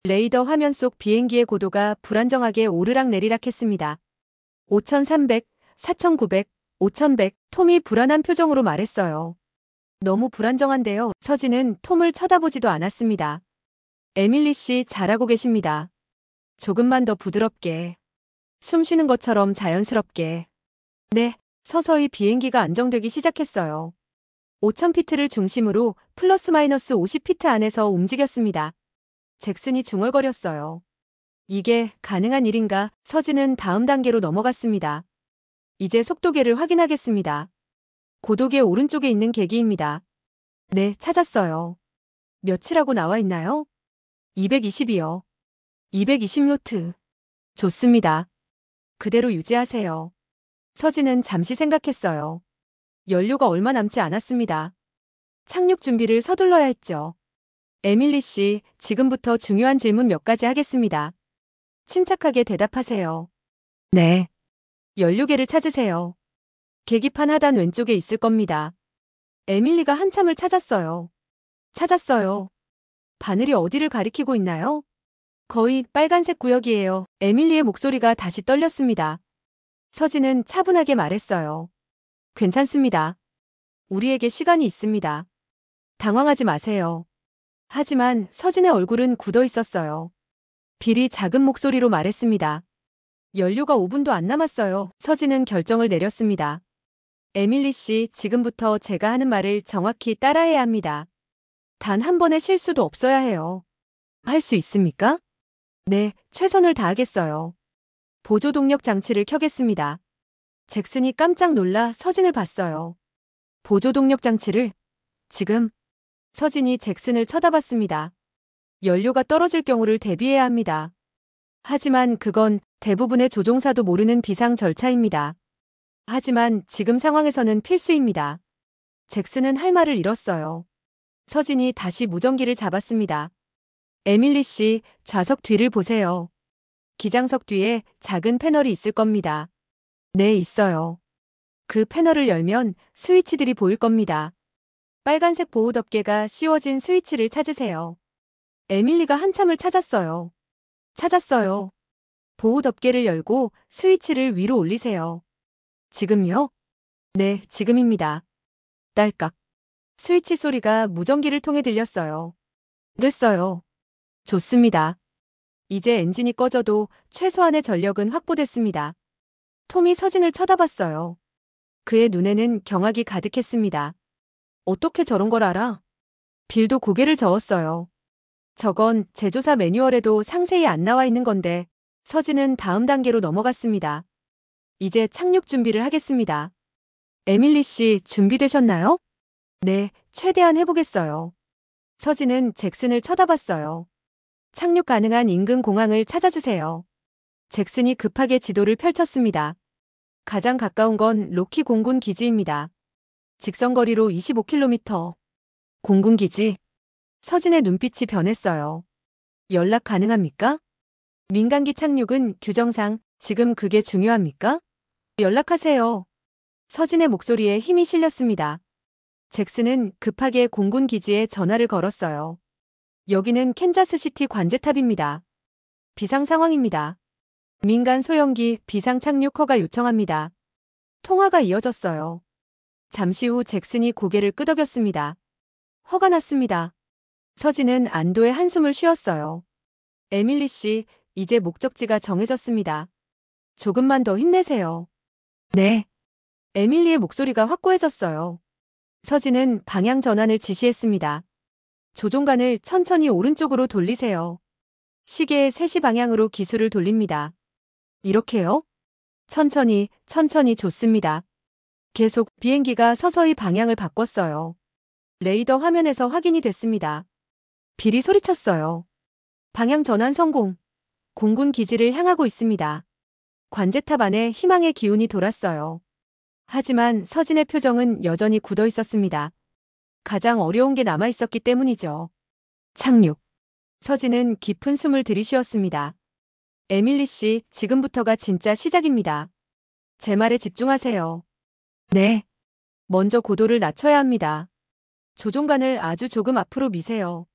레이더 화면 속 비행기의 고도가 불안정하게 오르락내리락 했습니다. 5300, 4900, 5100, 톰이 불안한 표정으로 말했어요. 너무 불안정한데요. 서진은 톰을 쳐다보지도 않았습니다. 에밀리 씨 잘하고 계십니다. 조금만 더 부드럽게. 숨 쉬는 것처럼 자연스럽게. 네, 서서히 비행기가 안정되기 시작했어요. 5000피트를 중심으로 플러스 마이너스 50피트 안에서 움직였습니다. 잭슨이 중얼거렸어요. 이게 가능한 일인가? 서진은 다음 단계로 넘어갔습니다. 이제 속도계를 확인하겠습니다. 고도계 오른쪽에 있는 계기입니다. 네, 찾았어요. 몇이라고 나와 있나요? 220이요. 220노트. 좋습니다. 그대로 유지하세요. 서진은 잠시 생각했어요. 연료가 얼마 남지 않았습니다. 착륙 준비를 서둘러야 했죠. 에밀리 씨, 지금부터 중요한 질문 몇 가지 하겠습니다. 침착하게 대답하세요. 네. 연료계를 찾으세요. 계기판 하단 왼쪽에 있을 겁니다. 에밀리가 한참을 찾았어요. 찾았어요. 바늘이 어디를 가리키고 있나요? 거의 빨간색 구역이에요. 에밀리의 목소리가 다시 떨렸습니다. 서진은 차분하게 말했어요. 괜찮습니다. 우리에게 시간이 있습니다. 당황하지 마세요. 하지만 서진의 얼굴은 굳어 있었어요. 빌이 작은 목소리로 말했습니다. 연료가 5분도 안 남았어요. 서진은 결정을 내렸습니다. 에밀리 씨, 지금부터 제가 하는 말을 정확히 따라해야 합니다. 단 한 번의 실수도 없어야 해요. 할 수 있습니까? 네, 최선을 다하겠어요. 보조 동력 장치를 켜겠습니다. 잭슨이 깜짝 놀라 서진을 봤어요. 보조 동력 장치를? 지금? 서진이 잭슨을 쳐다봤습니다. 연료가 떨어질 경우를 대비해야 합니다. 하지만 그건 대부분의 조종사도 모르는 비상 절차입니다. 하지만 지금 상황에서는 필수입니다. 잭슨은 할 말을 잃었어요. 서진이 다시 무전기를 잡았습니다. 에밀리 씨, 좌석 뒤를 보세요. 기장석 뒤에 작은 패널이 있을 겁니다. 네, 있어요. 그 패널을 열면 스위치들이 보일 겁니다. 빨간색 보호 덮개가 씌워진 스위치를 찾으세요. 에밀리가 한참을 찾았어요. 찾았어요. 보호 덮개를 열고 스위치를 위로 올리세요. 지금요? 네, 지금입니다. 딸깍. 스위치 소리가 무전기를 통해 들렸어요. 됐어요. 좋습니다. 이제 엔진이 꺼져도 최소한의 전력은 확보됐습니다. 톰이 서진을 쳐다봤어요. 그의 눈에는 경악이 가득했습니다. 어떻게 저런 걸 알아? 빌도 고개를 저었어요. 저건 제조사 매뉴얼에도 상세히 안 나와 있는 건데 서진은 다음 단계로 넘어갔습니다. 이제 착륙 준비를 하겠습니다. 에밀리 씨, 준비되셨나요? 네, 최대한 해보겠어요. 서진은 잭슨을 쳐다봤어요. 착륙 가능한 인근 공항을 찾아주세요. 잭슨이 급하게 지도를 펼쳤습니다. 가장 가까운 건 로키 공군 기지입니다. 직선거리로 25km. 공군 기지. 서진의 눈빛이 변했어요. 연락 가능합니까? 민간기 착륙은 규정상 지금 그게 중요합니까? 연락하세요. 서진의 목소리에 힘이 실렸습니다. 잭슨은 급하게 공군 기지에 전화를 걸었어요. 여기는 캔자스시티 관제탑입니다. 비상 상황입니다. 민간 소형기 비상 착륙 허가 요청합니다. 통화가 이어졌어요. 잠시 후 잭슨이 고개를 끄덕였습니다. 허가 났습니다. 서진은 안도의 한숨을 쉬었어요. 에밀리 씨, 이제 목적지가 정해졌습니다. 조금만 더 힘내세요. 네. 에밀리의 목소리가 확고해졌어요. 서진은 방향 전환을 지시했습니다. 조종관을 천천히 오른쪽으로 돌리세요. 시계의 3시 방향으로 기술을 돌립니다. 이렇게요? 천천히, 천천히 좋습니다. 계속 비행기가 서서히 방향을 바꿨어요. 레이더 화면에서 확인이 됐습니다. 빌이 소리쳤어요. 방향 전환 성공. 공군 기지를 향하고 있습니다. 관제탑 안에 희망의 기운이 돌았어요. 하지만 서진의 표정은 여전히 굳어 있었습니다. 가장 어려운 게 남아 있었기 때문이죠. 착륙. 서진은 깊은 숨을 들이쉬었습니다. 에밀리 씨, 지금부터가 진짜 시작입니다. 제 말에 집중하세요. 네. 먼저 고도를 낮춰야 합니다. 조종관을 아주 조금 앞으로 미세요.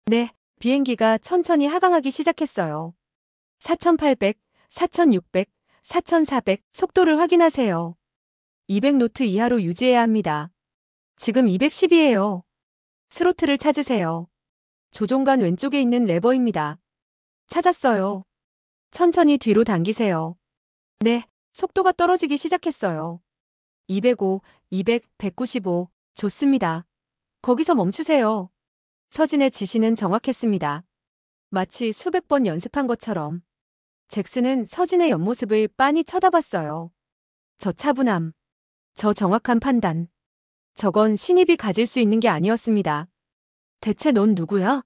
네. 비행기가 천천히 하강하기 시작했어요. 4800, 4600, 4400 속도를 확인하세요. 200노트 이하로 유지해야 합니다. 지금 210이에요. 스로틀을 찾으세요. 조종관 왼쪽에 있는 레버입니다. 찾았어요. 천천히 뒤로 당기세요. 네, 속도가 떨어지기 시작했어요. 205, 200, 195. 좋습니다. 거기서 멈추세요. 서진의 지시는 정확했습니다. 마치 수백 번 연습한 것처럼. 잭슨은 서진의 옆모습을 빤히 쳐다봤어요. 저 차분함. 저 정확한 판단. 저건 신입이 가질 수 있는 게 아니었습니다. 대체 넌 누구야?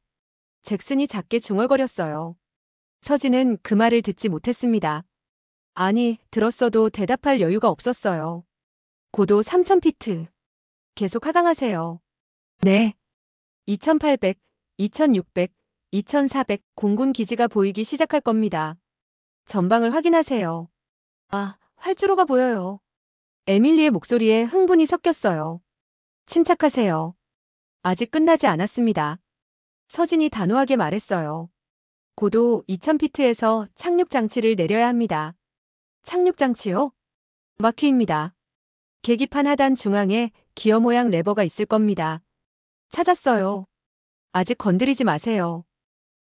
잭슨이 작게 중얼거렸어요. 서진은 그 말을 듣지 못했습니다. 아니, 들었어도 대답할 여유가 없었어요. 고도 3000피트. 계속 하강하세요. 네. 2800, 2600, 2400 공군 기지가 보이기 시작할 겁니다. 전방을 확인하세요. 아, 활주로가 보여요. 에밀리의 목소리에 흥분이 섞였어요. 침착하세요. 아직 끝나지 않았습니다. 서진이 단호하게 말했어요. 고도 2000피트에서 착륙 장치를 내려야 합니다. 착륙 장치요? 마키입니다. 계기판 하단 중앙에 기어 모양 레버가 있을 겁니다. 찾았어요. 아직 건드리지 마세요.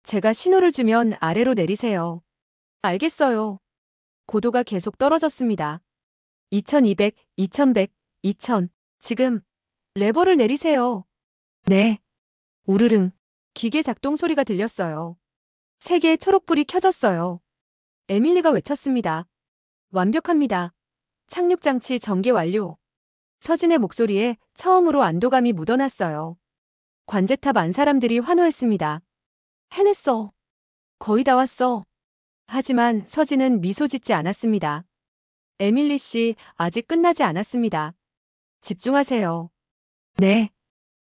제가 신호를 주면 아래로 내리세요. 알겠어요. 고도가 계속 떨어졌습니다. 2200, 2100, 2000. 지금 레버를 내리세요. 네. 우르릉. 기계 작동 소리가 들렸어요. 세 개의 초록불이 켜졌어요. 에밀리가 외쳤습니다. 완벽합니다. 착륙장치 전개 완료. 서진의 목소리에 처음으로 안도감이 묻어났어요. 관제탑 안 사람들이 환호했습니다. 해냈어. 거의 다 왔어. 하지만 서진은 미소 짓지 않았습니다. 에밀리 씨, 아직 끝나지 않았습니다. 집중하세요. 네.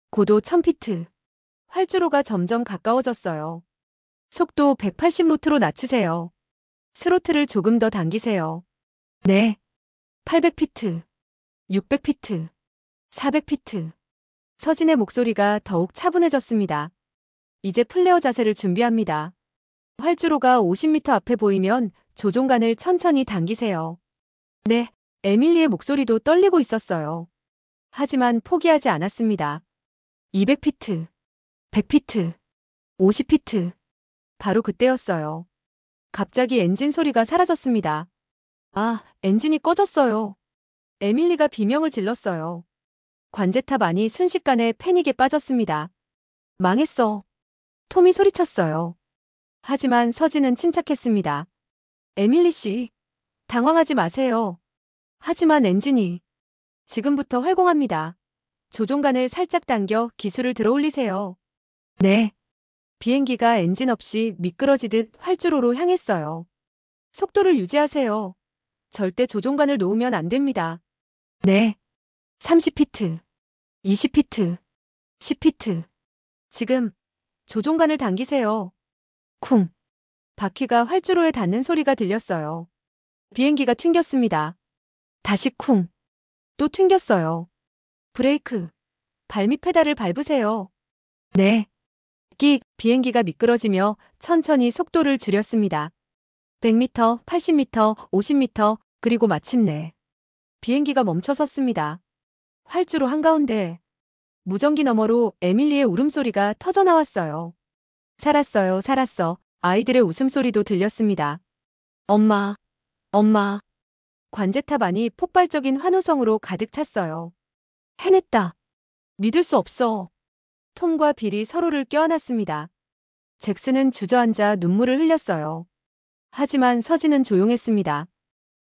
고도 1000피트. 활주로가 점점 가까워졌어요. 속도 180노트로 낮추세요. 스로틀을 조금 더 당기세요. 네. 800피트. 600피트. 400피트. 서진의 목소리가 더욱 차분해졌습니다. 이제 플레어 자세를 준비합니다. 활주로가 50m 앞에 보이면 조종간을 천천히 당기세요. 네. 에밀리의 목소리도 떨리고 있었어요. 하지만 포기하지 않았습니다. 200피트. 100피트. 50피트. 바로 그때였어요. 갑자기 엔진 소리가 사라졌습니다. 아, 엔진이 꺼졌어요. 에밀리가 비명을 질렀어요. 관제탑 안이 순식간에 패닉에 빠졌습니다. 망했어. 톰이 소리쳤어요. 하지만 서진은 침착했습니다. 에밀리 씨, 당황하지 마세요. 하지만 엔진이 지금부터 활공합니다. 조종간을 살짝 당겨 기술을 들어올리세요. 네. 비행기가 엔진 없이 미끄러지듯 활주로로 향했어요. 속도를 유지하세요. 절대 조종간을 놓으면 안 됩니다. 네. 30피트, 20피트, 10피트. 지금 조종간을 당기세요. 쿵. 바퀴가 활주로에 닿는 소리가 들렸어요. 비행기가 튕겼습니다. 다시 쿵. 또 튕겼어요. 브레이크. 발밑 페달을 밟으세요. 네. 끽. 비행기가 미끄러지며 천천히 속도를 줄였습니다. 100m, 80m, 50m, 그리고 마침내 비행기가 멈춰 섰습니다. 활주로 한가운데 무전기 너머로 에밀리의 울음소리가 터져나왔어요. 살았어요, 살았어. 아이들의 웃음소리도 들렸습니다. 엄마, 엄마. 관제탑 안이 폭발적인 환호성으로 가득 찼어요. 해냈다. 믿을 수 없어. 톰과 빌이 서로를 껴안았습니다. 잭슨은 주저앉아 눈물을 흘렸어요. 하지만 서진은 조용했습니다.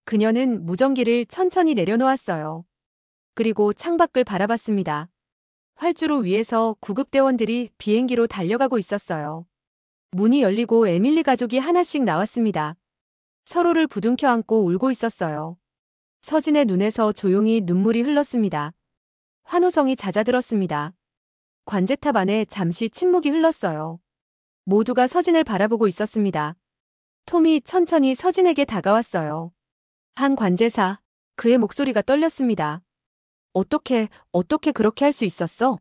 그녀는 무전기를 천천히 내려놓았어요. 그리고 창밖을 바라봤습니다. 활주로 위에서 구급대원들이 비행기로 달려가고 있었어요. 문이 열리고 에밀리 가족이 하나씩 나왔습니다. 서로를 부둥켜 안고 울고 있었어요. 서진의 눈에서 조용히 눈물이 흘렀습니다. 환호성이 잦아들었습니다. 관제탑 안에 잠시 침묵이 흘렀어요. 모두가 서진을 바라보고 있었습니다. 톰이 천천히 서진에게 다가왔어요. 한 관제사, 그의 목소리가 떨렸습니다. 어떻게 그렇게 할 수 있었어?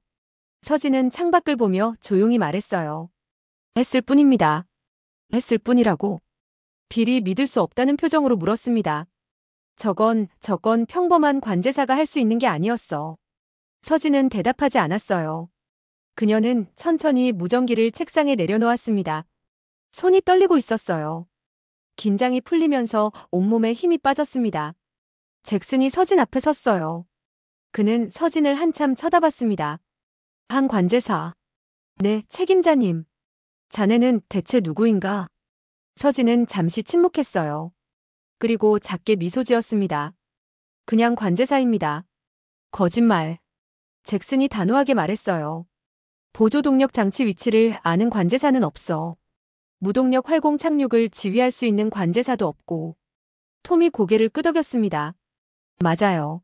서진은 창밖을 보며 조용히 말했어요. 했을 뿐입니다. 했을 뿐이라고. 빌이 믿을 수 없다는 표정으로 물었습니다. 저건 평범한 관제사가 할 수 있는 게 아니었어. 서진은 대답하지 않았어요. 그녀는 천천히 무전기를 책상에 내려놓았습니다. 손이 떨리고 있었어요. 긴장이 풀리면서 온몸에 힘이 빠졌습니다. 잭슨이 서진 앞에 섰어요. 그는 서진을 한참 쳐다봤습니다. 한 관제사. 네, 책임자님. 자네는 대체 누구인가? 서진은 잠시 침묵했어요. 그리고 작게 미소 지었습니다. 그냥 관제사입니다. 거짓말. 잭슨이 단호하게 말했어요. 보조동력 장치 위치를 아는 관제사는 없어. 무동력 활공 착륙을 지휘할 수 있는 관제사도 없고. 톰이 고개를 끄덕였습니다. 맞아요.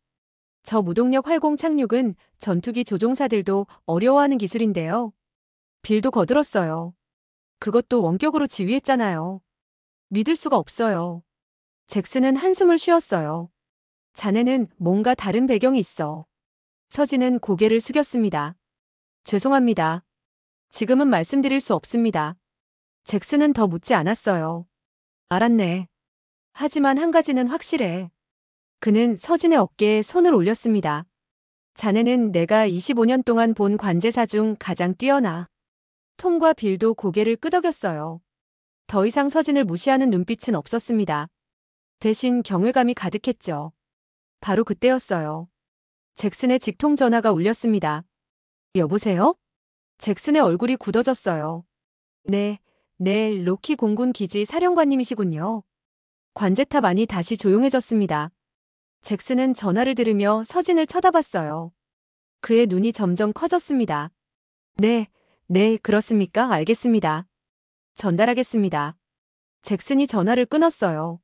저 무동력 활공 착륙은 전투기 조종사들도 어려워하는 기술인데요. 빌도 거들었어요. 그것도 원격으로 지휘했잖아요. 믿을 수가 없어요. 잭슨은 한숨을 쉬었어요. 자네는 뭔가 다른 배경이 있어. 서진은 고개를 숙였습니다. 죄송합니다. 지금은 말씀드릴 수 없습니다. 잭슨은 더 묻지 않았어요. 알았네. 하지만 한 가지는 확실해. 그는 서진의 어깨에 손을 올렸습니다. 자네는 내가 25년 동안 본 관제사 중 가장 뛰어나. 톰과 빌도 고개를 끄덕였어요. 더 이상 서진을 무시하는 눈빛은 없었습니다. 대신 경외감이 가득했죠. 바로 그때였어요. 잭슨의 직통 전화가 울렸습니다. 여보세요? 잭슨의 얼굴이 굳어졌어요. 네, 네, 로키 공군 기지 사령관님이시군요. 관제탑 안이 다시 조용해졌습니다. 잭슨은 전화를 들으며 서진을 쳐다봤어요. 그의 눈이 점점 커졌습니다. 네, 네, 그렇습니까? 알겠습니다. 전달하겠습니다. 잭슨이 전화를 끊었어요.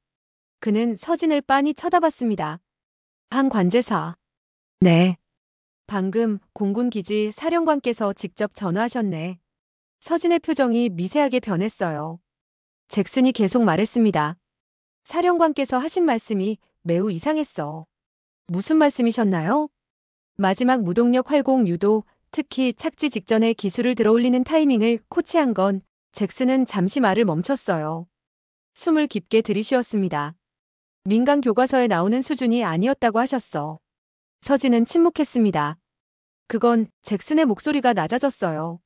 그는 서진을 빤히 쳐다봤습니다. 한 관제사. 네. 방금 공군기지 사령관께서 직접 전화하셨네. 서진의 표정이 미세하게 변했어요. 잭슨이 계속 말했습니다. 사령관께서 하신 말씀이 매우 이상했어. 무슨 말씀이셨나요? 마지막 무동력 활공 유도, 특히 착지 직전에 기술을 들어올리는 타이밍을 코치한 건 잭슨은 잠시 말을 멈췄어요. 숨을 깊게 들이쉬었습니다. 민간 교과서에 나오는 수준이 아니었다고 하셨어. 서진은 침묵했습니다. 그건 잭슨의 목소리가 낮아졌어요.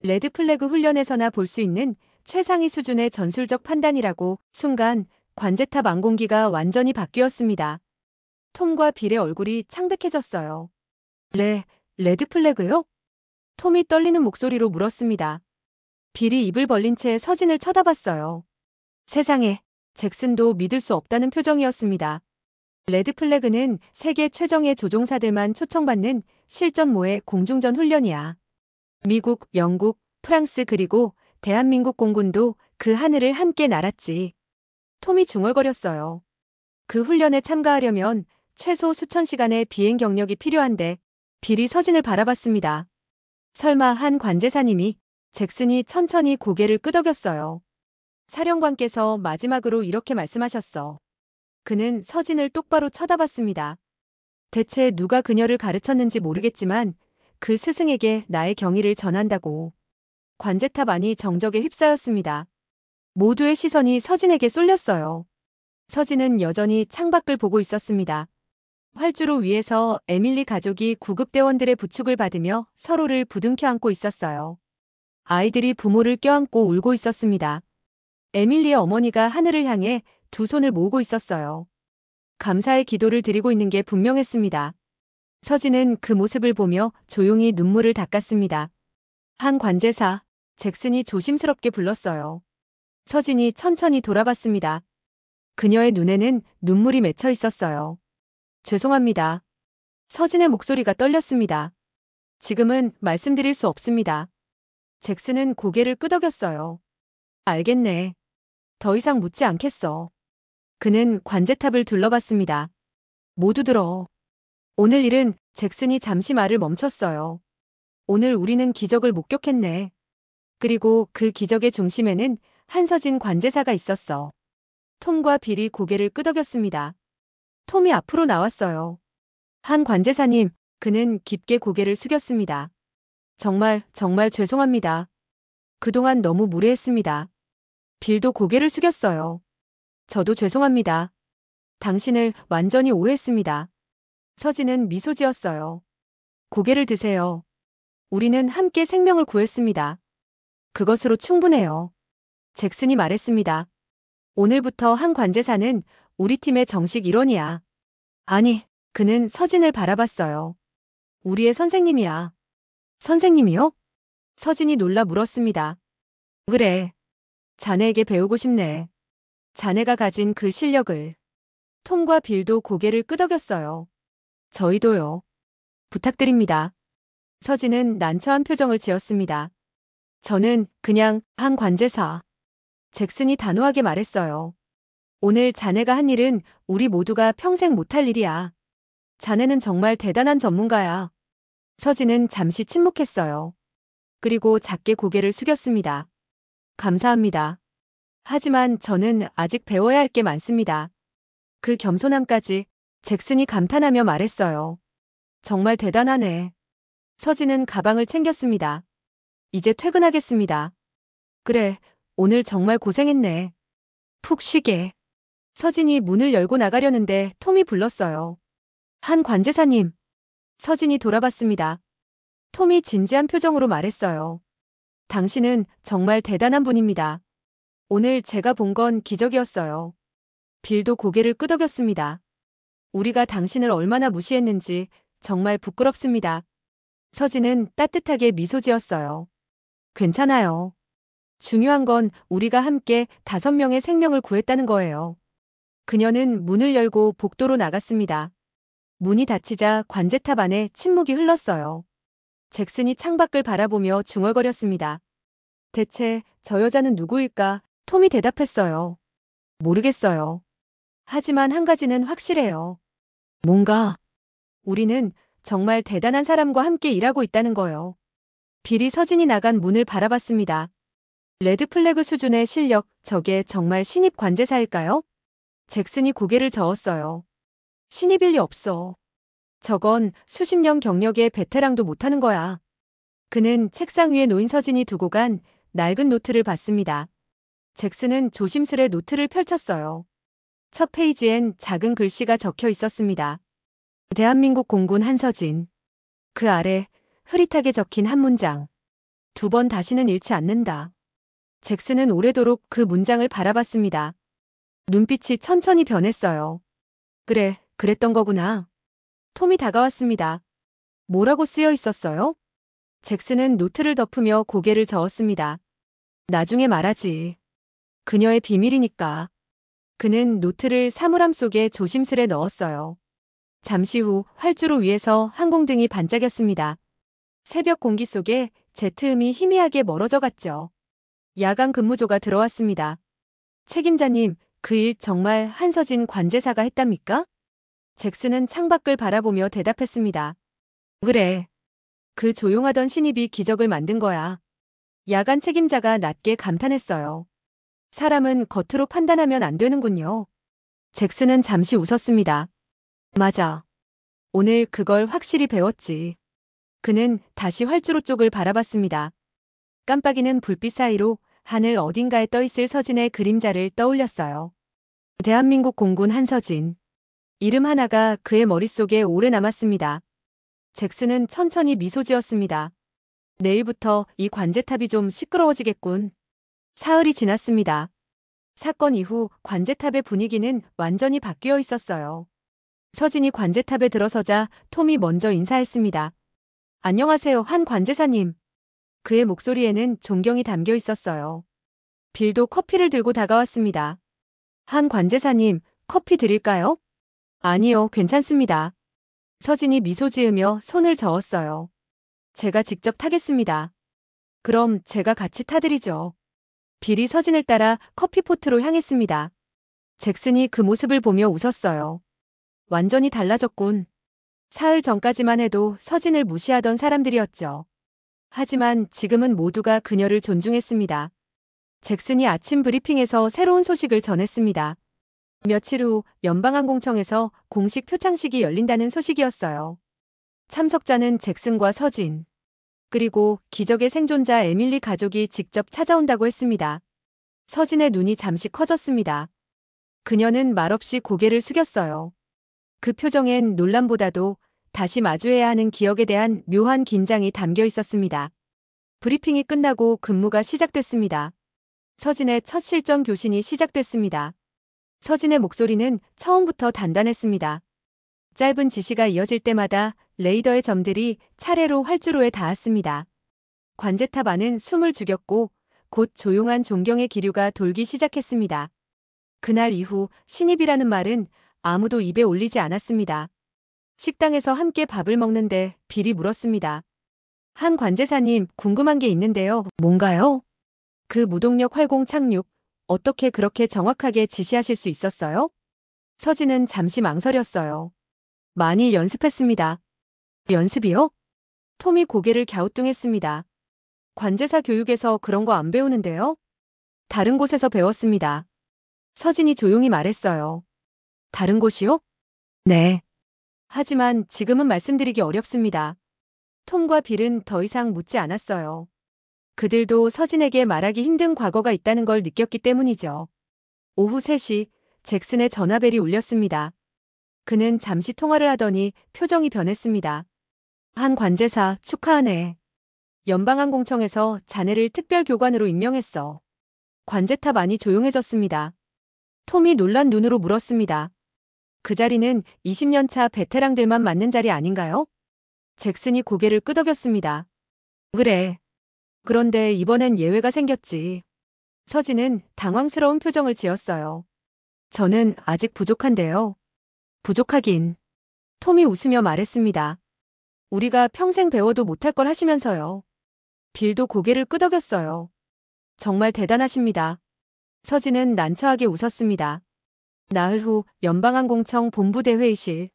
레드 플래그 훈련에서나 볼 수 있는 최상위 수준의 전술적 판단이라고. 순간 관제탑 항공기가 완전히 바뀌었습니다. 톰과 빌의 얼굴이 창백해졌어요. 레드 플래그요? 톰이 떨리는 목소리로 물었습니다. 빌이 입을 벌린 채 서진을 쳐다봤어요. 세상에, 잭슨도 믿을 수 없다는 표정이었습니다. 레드 플래그는 세계 최정예 조종사들만 초청받는 실전모의 공중전 훈련이야. 미국, 영국, 프랑스 그리고 대한민국 공군도 그 하늘을 함께 날았지. 톰이 중얼거렸어요. 그 훈련에 참가하려면 최소 수천 시간의 비행 경력이 필요한데 빌이 서진을 바라봤습니다. 설마 한 관제사님이. 잭슨이 천천히 고개를 끄덕였어요. 사령관께서 마지막으로 이렇게 말씀하셨어. 그는 서진을 똑바로 쳐다봤습니다. 대체 누가 그녀를 가르쳤는지 모르겠지만 그 스승에게 나의 경의를 전한다고. 관제탑 안이 정적에 휩싸였습니다. 모두의 시선이 서진에게 쏠렸어요. 서진은 여전히 창밖을 보고 있었습니다. 활주로 위에서 에밀리 가족이 구급대원들의 부축을 받으며 서로를 부둥켜 안고 있었어요. 아이들이 부모를 껴안고 울고 있었습니다. 에밀리의 어머니가 하늘을 향해 두 손을 모으고 있었어요. 감사의 기도를 드리고 있는 게 분명했습니다. 서진은 그 모습을 보며 조용히 눈물을 닦았습니다. 한 관제사, 잭슨이 조심스럽게 불렀어요. 서진이 천천히 돌아봤습니다. 그녀의 눈에는 눈물이 맺혀 있었어요. 죄송합니다. 서진의 목소리가 떨렸습니다. 지금은 말씀드릴 수 없습니다. 잭슨은 고개를 끄덕였어요. 알겠네. 더 이상 묻지 않겠어. 그는 관제탑을 둘러봤습니다. 모두 들어. 오늘 일은. 잭슨이 잠시 말을 멈췄어요. 오늘 우리는 기적을 목격했네. 그리고 그 기적의 중심에는 한서진 관제사가 있었어. 톰과 빌이 고개를 끄덕였습니다. 톰이 앞으로 나왔어요. 한 관제사님, 그는 깊게 고개를 숙였습니다. 정말 죄송합니다. 그동안 너무 무례했습니다. 빌도 고개를 숙였어요. 저도 죄송합니다. 당신을 완전히 오해했습니다. 서진은 미소 지었어요. 고개를 드세요. 우리는 함께 생명을 구했습니다. 그것으로 충분해요. 잭슨이 말했습니다. 오늘부터 한 관제사는 우리 팀의 정식 일원이야. 아니, 그는 서진을 바라봤어요. 우리의 선생님이야. 선생님이요? 서진이 놀라 물었습니다. 그래. 자네에게 배우고 싶네. 자네가 가진 그 실력을. 톰과 빌도 고개를 끄덕였어요. 저희도요. 부탁드립니다. 서진은 난처한 표정을 지었습니다. 저는 그냥 한 관제사. 잭슨이 단호하게 말했어요. 오늘 자네가 한 일은 우리 모두가 평생 못할 일이야. 자네는 정말 대단한 전문가야. 서진은 잠시 침묵했어요. 그리고 작게 고개를 숙였습니다. 감사합니다. 하지만 저는 아직 배워야 할 게 많습니다. 그 겸손함까지. 잭슨이 감탄하며 말했어요. 정말 대단하네. 서진은 가방을 챙겼습니다. 이제 퇴근하겠습니다. 그래, 오늘 정말 고생했네. 푹 쉬게. 서진이 문을 열고 나가려는데 톰이 불렀어요. 한 관제사님. 서진이 돌아봤습니다. 톰이 진지한 표정으로 말했어요. 당신은 정말 대단한 분입니다. 오늘 제가 본 건 기적이었어요. 빌도 고개를 끄덕였습니다. 우리가 당신을 얼마나 무시했는지 정말 부끄럽습니다. 서진은 따뜻하게 미소 지었어요. 괜찮아요. 중요한 건 우리가 함께 5명의 생명을 구했다는 거예요. 그녀는 문을 열고 복도로 나갔습니다. 문이 닫히자 관제탑 안에 침묵이 흘렀어요. 잭슨이 창밖을 바라보며 중얼거렸습니다. 대체 저 여자는 누구일까? 톰이 대답했어요. 모르겠어요. 하지만 한 가지는 확실해요. 뭔가 우리는 정말 대단한 사람과 함께 일하고 있다는 거요. 빌이 서진이 나간 문을 바라봤습니다. 레드 플래그 수준의 실력, 저게 정말 신입 관제사일까요? 잭슨이 고개를 저었어요. 신입일 리 없어. 저건 수십 년 경력의 베테랑도 못하는 거야. 그는 책상 위에 놓인 서진이 두고 간 낡은 노트를 봤습니다. 잭슨은 조심스레 노트를 펼쳤어요. 첫 페이지엔 작은 글씨가 적혀 있었습니다. 대한민국 공군 한서진. 그 아래 흐릿하게 적힌 한 문장. 2번 다시는 잃지 않는다. 잭슨은 오래도록 그 문장을 바라봤습니다. 눈빛이 천천히 변했어요. 그래, 그랬던 거구나. 톰이 다가왔습니다. 뭐라고 쓰여 있었어요? 잭슨은 노트를 덮으며 고개를 저었습니다. 나중에 말하지. 그녀의 비밀이니까. 그는 노트를 사물함 속에 조심스레 넣었어요. 잠시 후 활주로 위에서 항공등이 반짝였습니다. 새벽 공기 속에 제트음이 희미하게 멀어져 갔죠. 야간 근무조가 들어왔습니다. 책임자님, 그 일 정말 한서진 관제사가 했답니까? 잭슨은 창밖을 바라보며 대답했습니다. 그래. 그 조용하던 신입이 기적을 만든 거야. 야간 책임자가 낮게 감탄했어요. 사람은 겉으로 판단하면 안 되는군요. 잭슨은 잠시 웃었습니다. 맞아. 오늘 그걸 확실히 배웠지. 그는 다시 활주로 쪽을 바라봤습니다. 깜빡이는 불빛 사이로 하늘 어딘가에 떠있을 서진의 그림자를 떠올렸어요. 대한민국 공군 한서진. 이름 하나가 그의 머릿속에 오래 남았습니다. 잭슨은 천천히 미소 지었습니다. 내일부터 이 관제탑이 좀 시끄러워지겠군. 사흘이 지났습니다. 사건 이후 관제탑의 분위기는 완전히 바뀌어 있었어요. 서진이 관제탑에 들어서자 톰이 먼저 인사했습니다. 안녕하세요, 한 관제사님. 그의 목소리에는 존경이 담겨 있었어요. 빌도 커피를 들고 다가왔습니다. 한 관제사님, 커피 드릴까요? 아니요, 괜찮습니다. 서진이 미소 지으며 손을 저었어요. 제가 직접 타겠습니다. 그럼 제가 같이 타드리죠. 빌이 서진을 따라 커피포트로 향했습니다. 잭슨이 그 모습을 보며 웃었어요. 완전히 달라졌군. 사흘 전까지만 해도 서진을 무시하던 사람들이었죠. 하지만 지금은 모두가 그녀를 존중했습니다. 잭슨이 아침 브리핑에서 새로운 소식을 전했습니다. 며칠 후 연방항공청에서 공식 표창식이 열린다는 소식이었어요. 참석자는 잭슨과 서진, 그리고 기적의 생존자 에밀리 가족이 직접 찾아온다고 했습니다. 서진의 눈이 잠시 커졌습니다. 그녀는 말없이 고개를 숙였어요. 그 표정엔 놀람보다도 다시 마주해야 하는 기억에 대한 묘한 긴장이 담겨 있었습니다. 브리핑이 끝나고 근무가 시작됐습니다. 서진의 첫 실전 교신이 시작됐습니다. 서진의 목소리는 처음부터 단단했습니다. 짧은 지시가 이어질 때마다 레이더의 점들이 차례로 활주로에 닿았습니다. 관제탑 안은 숨을 죽였고 곧 조용한 존경의 기류가 돌기 시작했습니다. 그날 이후 신입이라는 말은 아무도 입에 올리지 않았습니다. 식당에서 함께 밥을 먹는데 빌이 물었습니다. 한 관제사님, 궁금한 게 있는데요. 뭔가요? 그 무동력 활공 착륙, 어떻게 그렇게 정확하게 지시하실 수 있었어요? 서진은 잠시 망설였어요. 많이 연습했습니다. 연습이요? 톰이 고개를 갸우뚱했습니다. 관제사 교육에서 그런 거 안 배우는데요? 다른 곳에서 배웠습니다. 서진이 조용히 말했어요. 다른 곳이요? 네. 하지만 지금은 말씀드리기 어렵습니다. 톰과 빌은 더 이상 묻지 않았어요. 그들도 서진에게 말하기 힘든 과거가 있다는 걸 느꼈기 때문이죠. 오후 3시 잭슨의 전화벨이 울렸습니다. 그는 잠시 통화를 하더니 표정이 변했습니다. 한 관제사 축하하네. 연방항공청에서 자네를 특별교관으로 임명했어. 관제탑 안이 조용해졌습니다. 톰이 놀란 눈으로 물었습니다. 그 자리는 20년차 베테랑들만 맡는 자리 아닌가요? 잭슨이 고개를 끄덕였습니다. 그래. 그런데 이번엔 예외가 생겼지. 서진은 당황스러운 표정을 지었어요. 저는 아직 부족한데요. 부족하긴. 톰이 웃으며 말했습니다. 우리가 평생 배워도 못할 걸 하시면서요. 빌도 고개를 끄덕였어요. 정말 대단하십니다. 서진은 난처하게 웃었습니다. 나흘 후 연방항공청 본부대 회의실.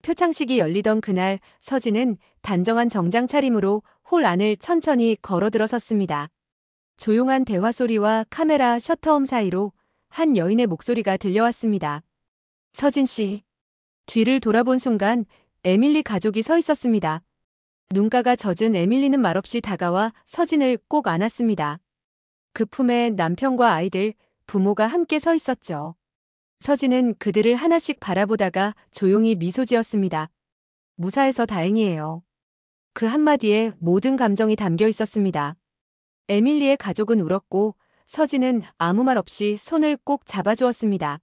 표창식이 열리던 그날 서진은 단정한 정장 차림으로 홀 안을 천천히 걸어 들어섰습니다. 조용한 대화 소리와 카메라 셔터음 사이로 한 여인의 목소리가 들려왔습니다. 서진 씨. 뒤를 돌아본 순간 에밀리 가족이 서 있었습니다. 눈가가 젖은 에밀리는 말없이 다가와 서진을 꼭 안았습니다. 그 품에 남편과 아이들, 부모가 함께 서 있었죠. 서진은 그들을 하나씩 바라보다가 조용히 미소 지었습니다. 무사해서 다행이에요. 그 한마디에 모든 감정이 담겨 있었습니다. 에밀리의 가족은 울었고 서진은 아무 말 없이 손을 꼭 잡아주었습니다.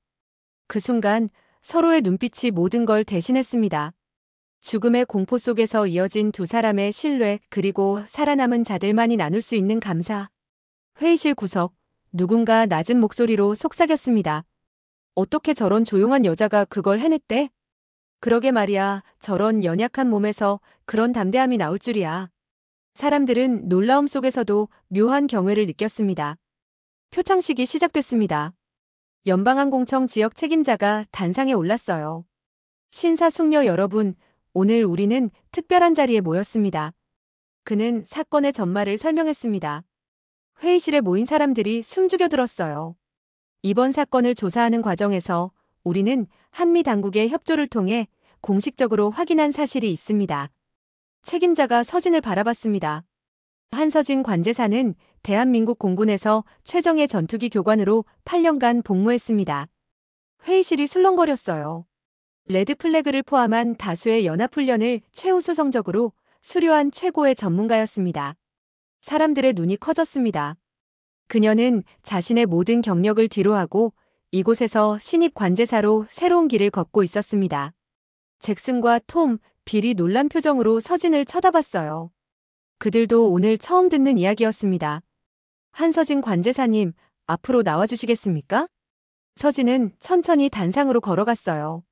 그 순간 서로의 눈빛이 모든 걸 대신했습니다. 죽음의 공포 속에서 이어진 두 사람의 신뢰 그리고 살아남은 자들만이 나눌 수 있는 감사. 회의실 구석, 누군가 낮은 목소리로 속삭였습니다. 어떻게 저런 조용한 여자가 그걸 해냈대? 그러게 말이야, 저런 연약한 몸에서 그런 담대함이 나올 줄이야. 사람들은 놀라움 속에서도 묘한 경외를 느꼈습니다. 표창식이 시작됐습니다. 연방항공청 지역 책임자가 단상에 올랐어요. 신사숙녀 여러분, 오늘 우리는 특별한 자리에 모였습니다. 그는 사건의 전말을 설명했습니다. 회의실에 모인 사람들이 숨죽여 들었어요. 이번 사건을 조사하는 과정에서 우리는 한미 당국의 협조를 통해 공식적으로 확인한 사실이 있습니다. 책임자가 서진을 바라봤습니다. 한서진 관제사는 대한민국 공군에서 최정예 전투기 교관으로 8년간 복무했습니다. 회의실이 술렁거렸어요. 레드 플래그를 포함한 다수의 연합훈련을 최우수 성적으로 수료한 최고의 전문가였습니다. 사람들의 눈이 커졌습니다. 그녀는 자신의 모든 경력을 뒤로하고 이곳에서 신입 관제사로 새로운 길을 걷고 있었습니다. 잭슨과 톰, 빌이 놀란 표정으로 서진을 쳐다봤어요. 그들도 오늘 처음 듣는 이야기였습니다. 한서진 관제사님, 앞으로 나와주시겠습니까? 서진은 천천히 단상으로 걸어갔어요.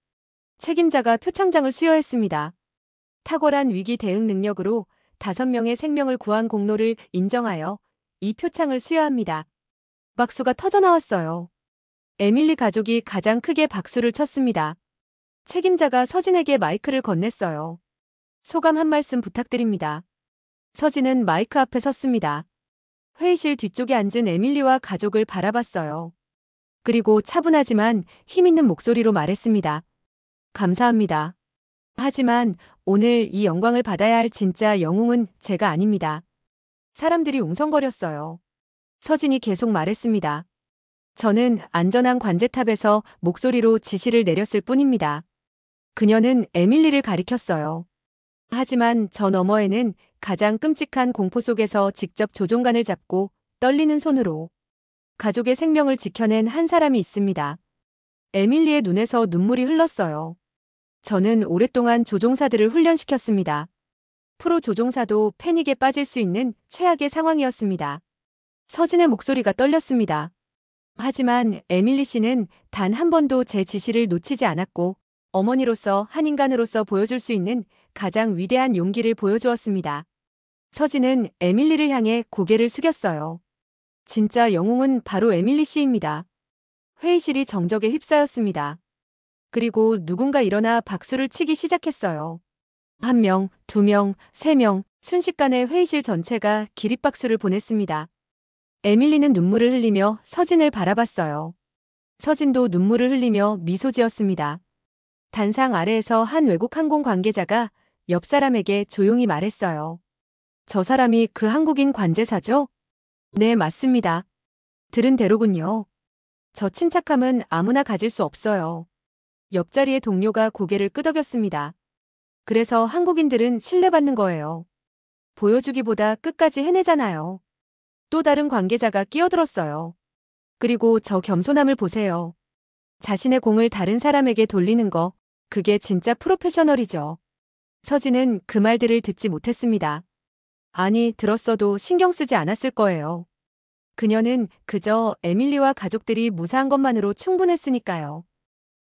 책임자가 표창장을 수여했습니다. 탁월한 위기 대응 능력으로 5명의 생명을 구한 공로를 인정하여 이 표창을 수여합니다. 박수가 터져나왔어요. 에밀리 가족이 가장 크게 박수를 쳤습니다. 책임자가 서진에게 마이크를 건넸어요. 소감 한 말씀 부탁드립니다. 서진은 마이크 앞에 섰습니다. 회의실 뒤쪽에 앉은 에밀리와 가족을 바라봤어요. 그리고 차분하지만 힘있는 목소리로 말했습니다. 감사합니다. 하지만 오늘 이 영광을 받아야 할 진짜 영웅은 제가 아닙니다. 사람들이 웅성거렸어요. 서진이 계속 말했습니다. 저는 안전한 관제탑에서 목소리로 지시를 내렸을 뿐입니다. 그녀는 에밀리를 가리켰어요. 하지만 저 너머에는 가장 끔찍한 공포 속에서 직접 조종관을 잡고 떨리는 손으로 가족의 생명을 지켜낸 한 사람이 있습니다. 에밀리의 눈에서 눈물이 흘렀어요. 저는 오랫동안 조종사들을 훈련시켰습니다. 프로 조종사도 패닉에 빠질 수 있는 최악의 상황이었습니다. 서진의 목소리가 떨렸습니다. 하지만 에밀리 씨는 단 한 번도 제 지시를 놓치지 않았고 어머니로서 한 인간으로서 보여줄 수 있는 가장 위대한 용기를 보여주었습니다. 서진은 에밀리를 향해 고개를 숙였어요. 진짜 영웅은 바로 에밀리 씨입니다. 회의실이 정적에 휩싸였습니다. 그리고 누군가 일어나 박수를 치기 시작했어요. 1명, 2명, 3명, 순식간에 회의실 전체가 기립박수를 보냈습니다. 에밀리는 눈물을 흘리며 서진을 바라봤어요. 서진도 눈물을 흘리며 미소 지었습니다. 단상 아래에서 한 외국 항공 관계자가 옆 사람에게 조용히 말했어요. 저 사람이 그 한국인 관제사죠? 네, 맞습니다. 들은 대로군요. 저 침착함은 아무나 가질 수 없어요. 옆자리의 동료가 고개를 끄덕였습니다. 그래서 한국인들은 신뢰받는 거예요. 보여주기보다 끝까지 해내잖아요. 또 다른 관계자가 끼어들었어요. 그리고 저 겸손함을 보세요. 자신의 공을 다른 사람에게 돌리는 거, 그게 진짜 프로페셔널이죠. 서진은 그 말들을 듣지 못했습니다. 아니, 들었어도 신경 쓰지 않았을 거예요. 그녀는 그저 에밀리와 가족들이 무사한 것만으로 충분했으니까요.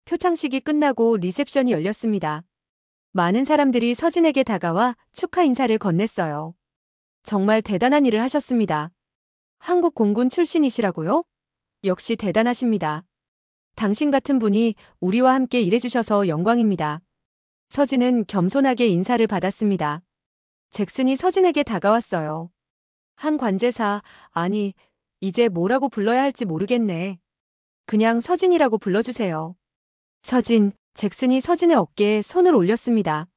표창식이 끝나고 리셉션이 열렸습니다. 많은 사람들이 서진에게 다가와 축하 인사를 건넸어요. 정말 대단한 일을 하셨습니다. 한국 공군 출신이시라고요? 역시 대단하십니다. 당신 같은 분이 우리와 함께 일해주셔서 영광입니다. 서진은 겸손하게 인사를 받았습니다. 잭슨이 서진에게 다가왔어요. 한 관제사, 아니, 이제 뭐라고 불러야 할지 모르겠네. 그냥 서진이라고 불러주세요. 서진, 잭슨이 서진의 어깨에 손을 올렸습니다.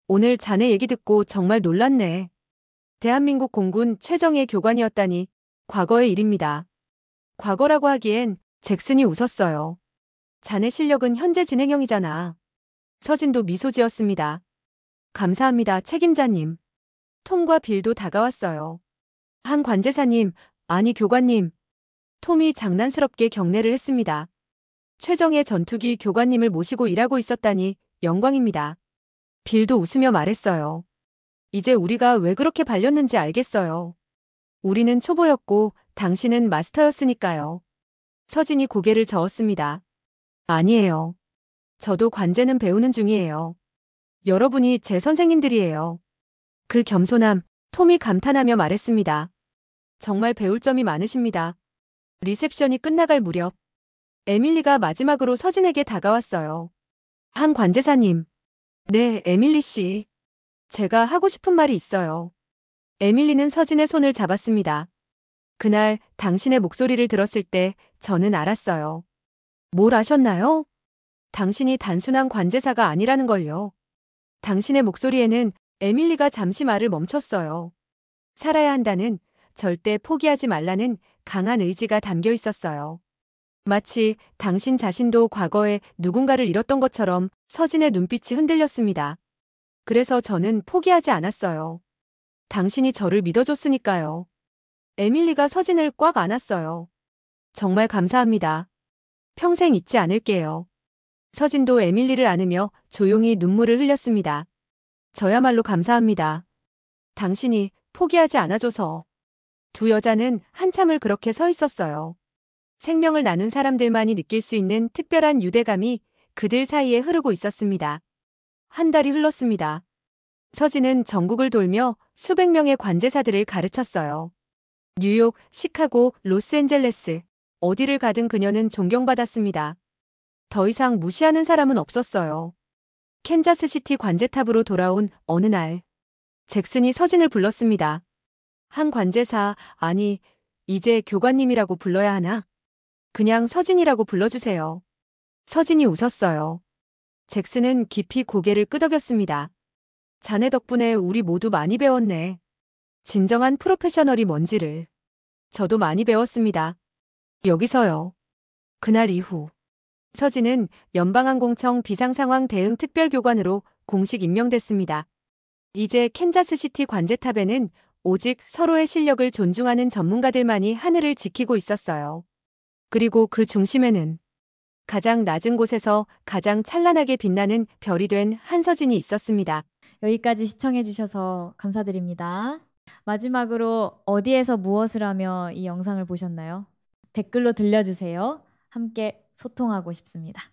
오늘 자네 얘기 듣고 정말 놀랐네. 대한민국 공군 최정예 교관이었다니 과거의 일입니다. 과거라고 하기엔 잭슨이 웃었어요. 자네 실력은 현재 진행형이잖아. 서진도 미소 지었습니다. 감사합니다, 책임자님. 톰과 빌도 다가왔어요. 한 관제사님, 아니 교관님. 톰이 장난스럽게 경례를 했습니다. 최정예 전투기 교관님을 모시고 일하고 있었다니 영광입니다. 빌도 웃으며 말했어요. 이제 우리가 왜 그렇게 발렸는지 알겠어요. 우리는 초보였고 당신은 마스터였으니까요. 서진이 고개를 저었습니다. 아니에요. 저도 관제는 배우는 중이에요. 여러분이 제 선생님들이에요. 그 겸손함, 톰이 감탄하며 말했습니다. 정말 배울 점이 많으십니다. 리셉션이 끝나갈 무렵 에밀리가 마지막으로 서진에게 다가왔어요. 한 관제사님. 네, 에밀리 씨. 제가 하고 싶은 말이 있어요. 에밀리는 서진의 손을 잡았습니다. 그날 당신의 목소리를 들었을 때 저는 알았어요. 뭘 아셨나요? 당신이 단순한 관제사가 아니라는 걸요. 당신의 목소리에는 에밀리가 잠시 말을 멈췄어요. 살아야 한다는, 절대 포기하지 말라는 강한 의지가 담겨 있었어요. 마치 당신 자신도 과거에 누군가를 잃었던 것처럼 서진의 눈빛이 흔들렸습니다. 그래서 저는 포기하지 않았어요. 당신이 저를 믿어줬으니까요. 에밀리가 서진을 꽉 안았어요. 정말 감사합니다. 평생 잊지 않을게요. 서진도 에밀리를 안으며 조용히 눈물을 흘렸습니다. 저야말로 감사합니다. 당신이 포기하지 않아줘서. 두 여자는 한참을 그렇게 서 있었어요. 생명을 나눈 사람들만이 느낄 수 있는 특별한 유대감이 그들 사이에 흐르고 있었습니다. 한 달이 흘렀습니다. 서진은 전국을 돌며 수백 명의 관제사들을 가르쳤어요. 뉴욕, 시카고, 로스앤젤레스, 어디를 가든 그녀는 존경받았습니다. 더 이상 무시하는 사람은 없었어요. 캔자스시티 관제탑으로 돌아온 어느 날, 잭슨이 서진을 불렀습니다. 한 관제사, 아니, 이제 교관님이라고 불러야 하나? 그냥 서진이라고 불러주세요. 서진이 웃었어요. 잭슨은 깊이 고개를 끄덕였습니다. 자네 덕분에 우리 모두 많이 배웠네. 진정한 프로페셔널이 뭔지를. 저도 많이 배웠습니다. 여기서요. 그날 이후 서진은 연방항공청 비상상황 대응 특별교관으로 공식 임명됐습니다. 이제 캔자스시티 관제탑에는 오직 서로의 실력을 존중하는 전문가들만이 하늘을 지키고 있었어요. 그리고 그 중심에는 가장 낮은 곳에서 가장 찬란하게 빛나는 별이 된 한서진이 있었습니다. 여기까지 시청해주셔서 감사드립니다. 마지막으로 어디에서 무엇을 하며 이 영상을 보셨나요? 댓글로 들려주세요. 함께 소통하고 싶습니다.